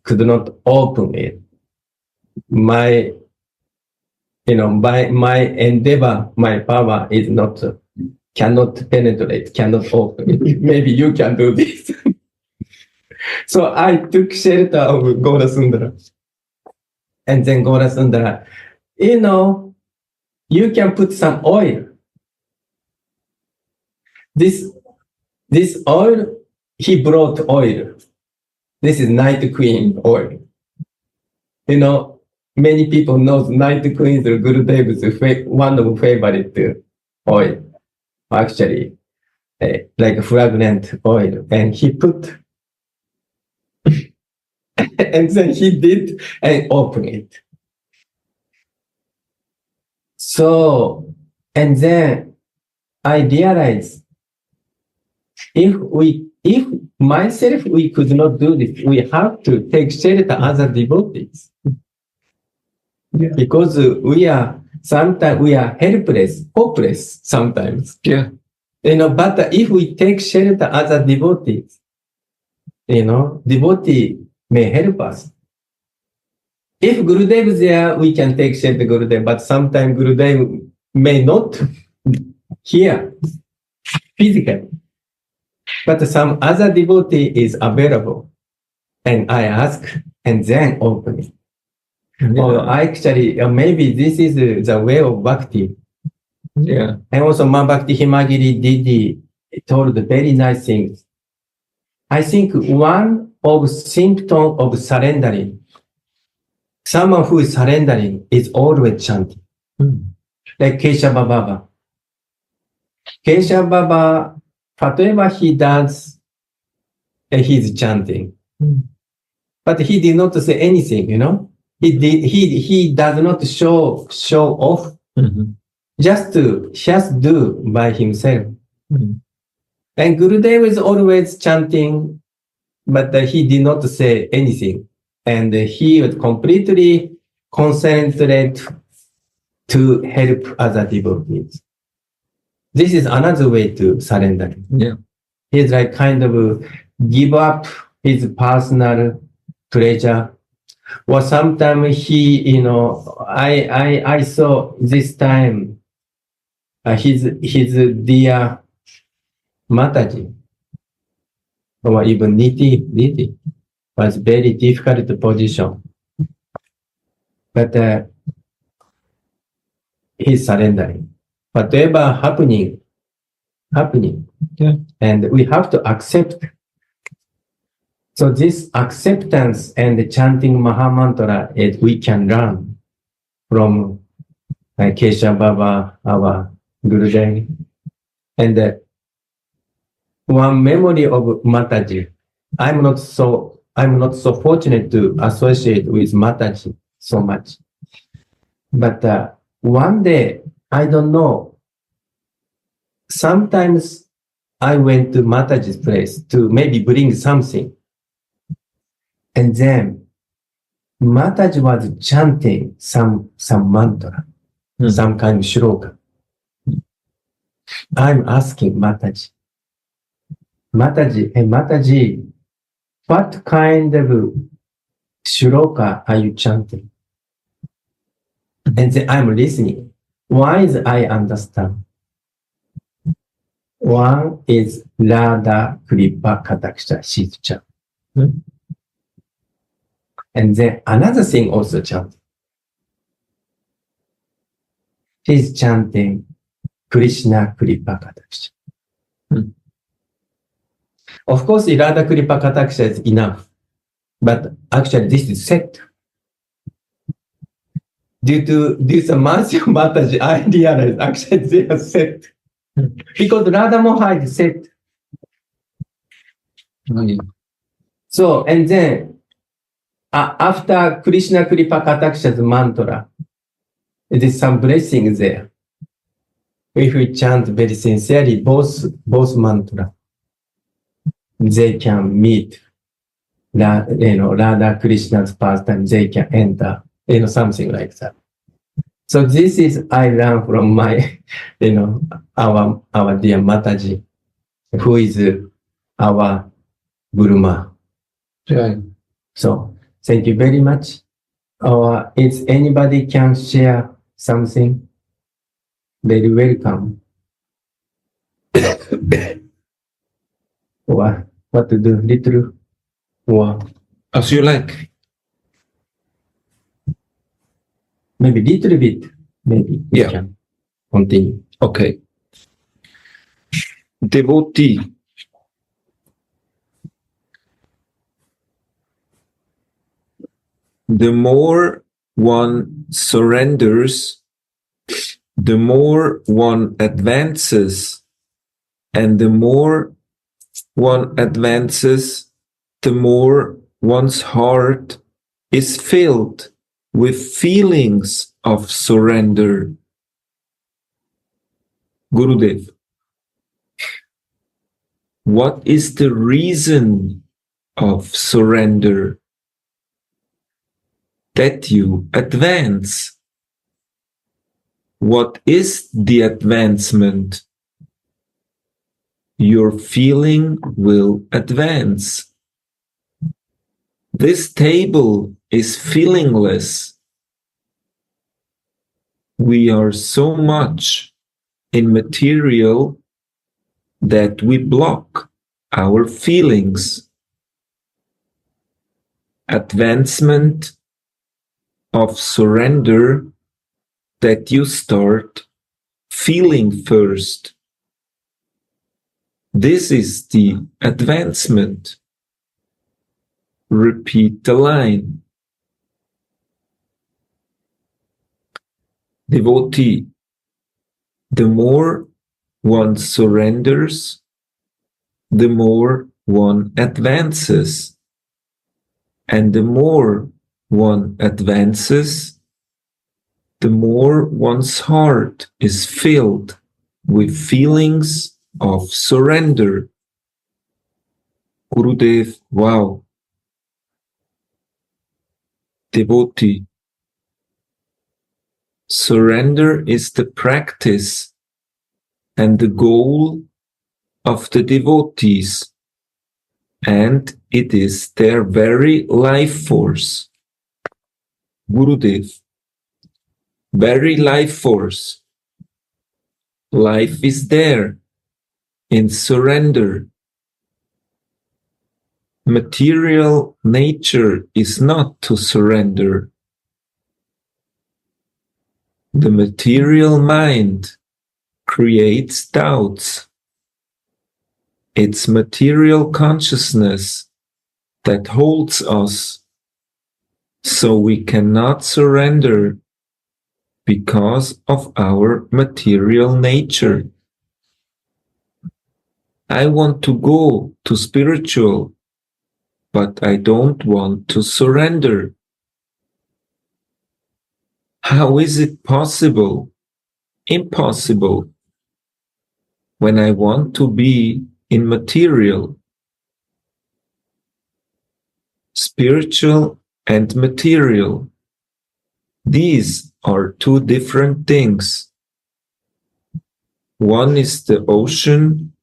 could not open it. My endeavor, my power is cannot penetrate, cannot open it. Maybe you can do this. So I took shelter of Gora Sundara. And then Gora Sundara, you can put some oil. This oil, he brought oil. This is Night Queen oil. Many people know Night Queen is Gurudev's one of favorite oil. Actually, like fragrant oil. And he put, and then he did and opened it. So, and then I realized if myself, we could not do this, we have to take shelter other devotees. Yeah. Because sometimes we are helpless, hopeless sometimes. Yeah. But if we take shelter other devotees, devotee may help us. If Gurudev is there, we can take shelter Gurudev, but sometimes Gurudev may not hear physically. But some other devotee is available. And I ask and then open it. Yeah. Or actually, maybe this is the way of bhakti. Yeah. And also, Ma Bhakti Himagiri Didi told very nice things. I think one of symptoms of surrendering, someone who is surrendering is always chanting. Like Keshava Baba. Keshava Baba, whatever he does, he's chanting. But he did not say anything, He does not show off. Just do by himself. And Gurudev is always chanting, but he did not say anything. And he was completely concentrated to help other devotees. This is another way to surrender. Yeah. He's like kind of give up his personal pleasure. Or sometimes he, I saw this time his dear Mataji, or even Niti was very difficult position. But he's surrendering. Whatever happening. Yeah. And we have to accept. So this acceptance and the chanting Maha Mantra is we can learn from Kesha Baba, our Gurudev. And one memory of Mataji, I'm not so I'm not so fortunate to associate with Mataji so much. But one day, I don't know, sometimes I went to Mataji's place to maybe bring something. And then Mataji was chanting some mantra, some kind of shloka. I'm asking Mataji, hey Mataji, what kind of shloka are you chanting? And then I'm listening. One is I understand. One is Radha Kripa Kataksha Shitcha. And then another thing also chanting. She's chanting Krishna Kripa Kataksha. Of course, Radha Kripa Kataksha is enough. But actually, this is set. Due to this Mansya Mataji, I realized actually they are set. Because Radha Moha is set. So, and then after Krishna Kripa Kataksha's mantra, there is some blessing there. If we chant very sincerely both mantra, they can meet Radha Krishna's pastime, they can enter, something like that. So this is I learned from my, our dear Mataji, who is our Guruma. Right. So thank you very much. If anybody can share something, very welcome. Or what to do, little, or As you like. maybe little bit, maybe we Yeah. can continue. Okay. Devotee. The more one surrenders, the more one advances, and the more one advances, the more one's heart is filled with feelings of surrender. Gurudev, what is the reason of surrender? That you advance. What is the advancement? Your feeling will advance. This table is feelingless. We are so much in material that we block our feelings. Advancement of surrender, that you start feeling first. This is the advancement. Repeat the line. Devotee, the more one surrenders, the more one advances. And the more one advances, the more one's heart is filled with feelings of surrender. Gurudev, wow. Devotee, surrender is the practice and the goal of the devotees, and it is their very life force. Gurudev, very life force. Life is there in surrender. Material nature is not to surrender. The material mind creates doubts. It's material consciousness that holds us, so we cannot surrender because of our material nature. I want to go to spiritual. but I don't want to surrender. How is it possible? Impossible. When I want to be in material, spiritual and material, these are two different things. One is the ocean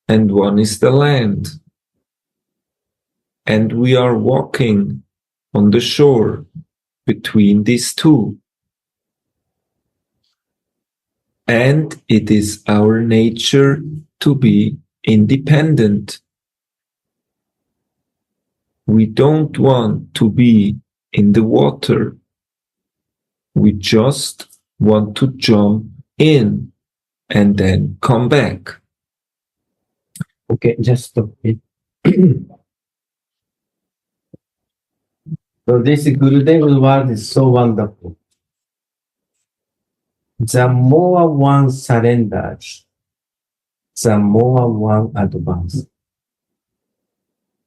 and one is the land. And we are walking on the shore between these two. And it is our nature to be independent. We don't want to be in the water. We just want to jump in and then come back. Okay, just stop it. So this Gurudev's word is so wonderful. The more one surrenders, the more one advances.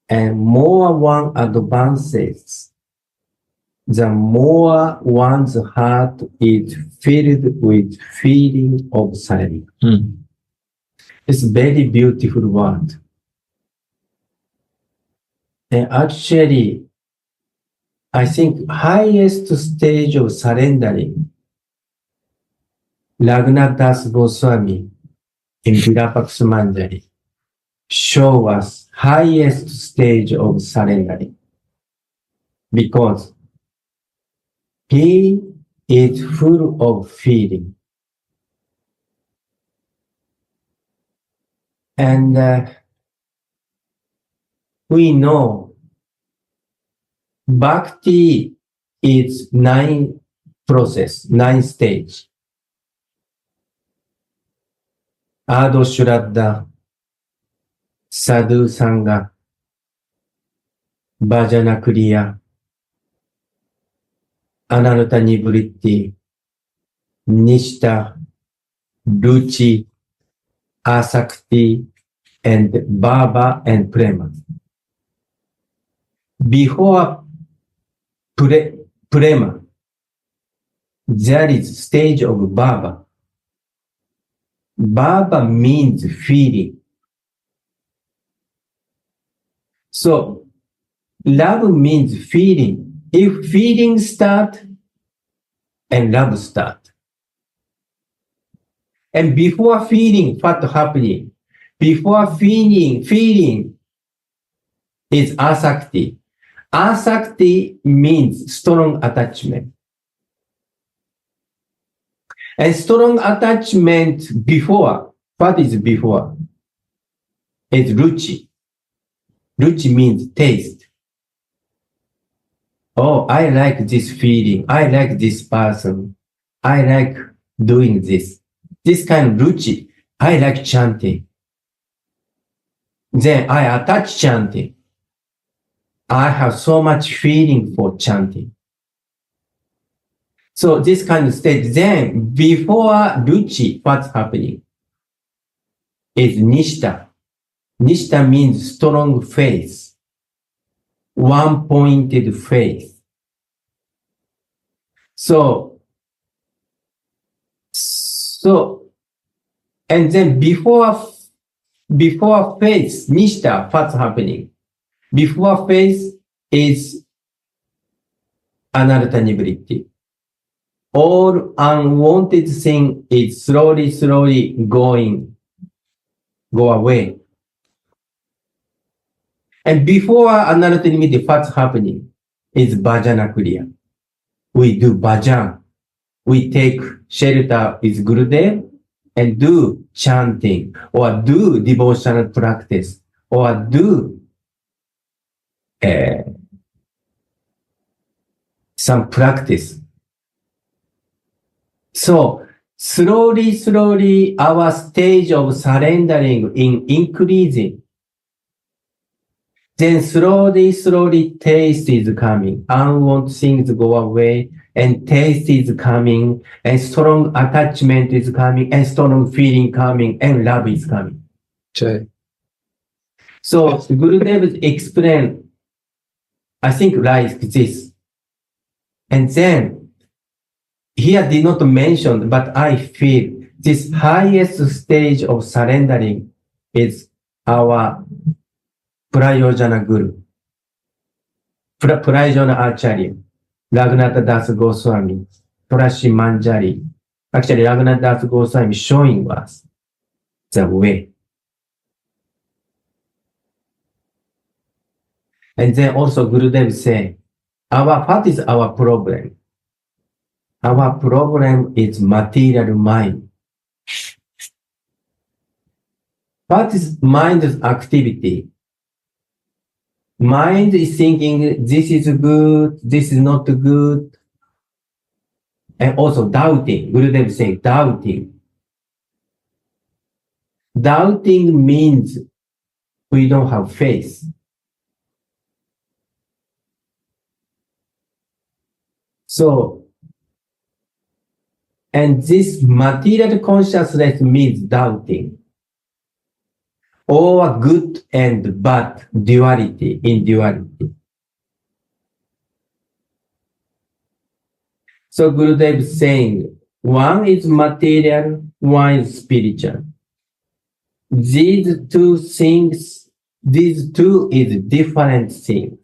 And more one advances, the more one's heart is filled with feeling of surrender. It's very beautiful word. And actually, I think highest stage of surrendering, Raghunath Goswami in Virupakshamanjari show us highest stage of surrendering, because he is full of feeling. And we know Bhakti is 9 process, 9 stage. Ado Shraddha, Sadhu Sangha, Bhajana Kriya, Ananta Nivritti, Nishta, Ruchi, Asakti, and Bhava and Prema. Before Prema, there is stage of Bhava. Bhava means feeling. So, love means feeling. If feeling start, and love start. And before feeling, what happening? Before feeling is asakti. Asakti means strong attachment. And strong attachment before, what is before? It's ruchi. Ruchi means taste. Oh, I like this feeling. I like this person. I like doing this. This kind of ruchi. I like chanting. Then I attach chanting. I have so much feeling for chanting. So this kind of state, then before ruchi, what's happening? Is nishta. Nishta means strong faith. One-pointed faith. So, and then before faith, nishta, what's happening? Before faith is anartha nivritti. All unwanted thing is slowly go away. And before anartha nivritti, what's happening is bhajana kriya. We do bhajan. We take shelter with Gurudev and do chanting, or do devotional practice, or do some practice. So slowly our stage of surrendering in increasing. Then slowly taste is coming. Unwanted things go away, and taste is coming, and strong attachment is coming, and strong feeling coming, and love is coming. Jai. So Gurudev explained I think like this. And then, here did not mention, but I feel this highest stage of surrendering is our Prayojana Guru, Prayojana Acharya, Raghunatha Das Goswami, Tulasi Manjari. Actually, Raghunatha Das Goswami showing us the way. And then also Gurudev say, what is our problem? Our problem is material mind. What is mind's activity? Mind is thinking, this is good, this is not good. And also doubting. Gurudev say doubting. Doubting means we don't have faith. So, and this material consciousness means doubting, or good and bad duality in duality. So Gurudev is saying, one is material, one is spiritual. These two things, these two is different things.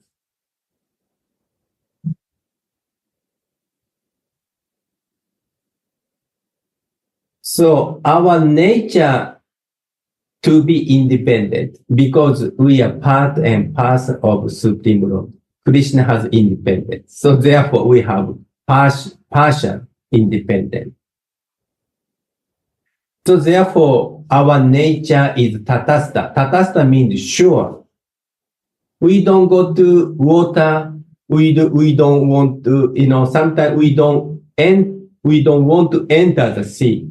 So our nature to be independent, because we are part and parcel of Supreme Lord. Krishna has independence. So therefore we have partial independence. So therefore our nature is tatastha. Tatastha means sure. We don't go to water. We don't want to, sometimes we don't want to enter the sea.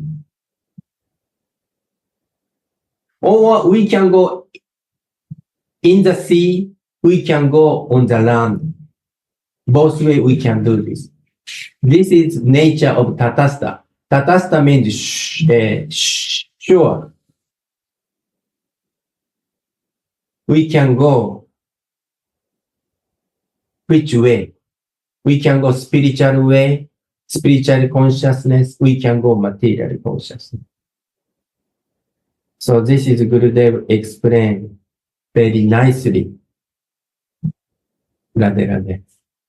Or we can go in the sea, we can go on the land. Both ways we can do this. This is nature of tatastha. Tatastha means sure. We can go which way? We can go spiritual way, spiritual consciousness. We can go material consciousness. So this is Gurudev explained very nicely. Radhe Radhe.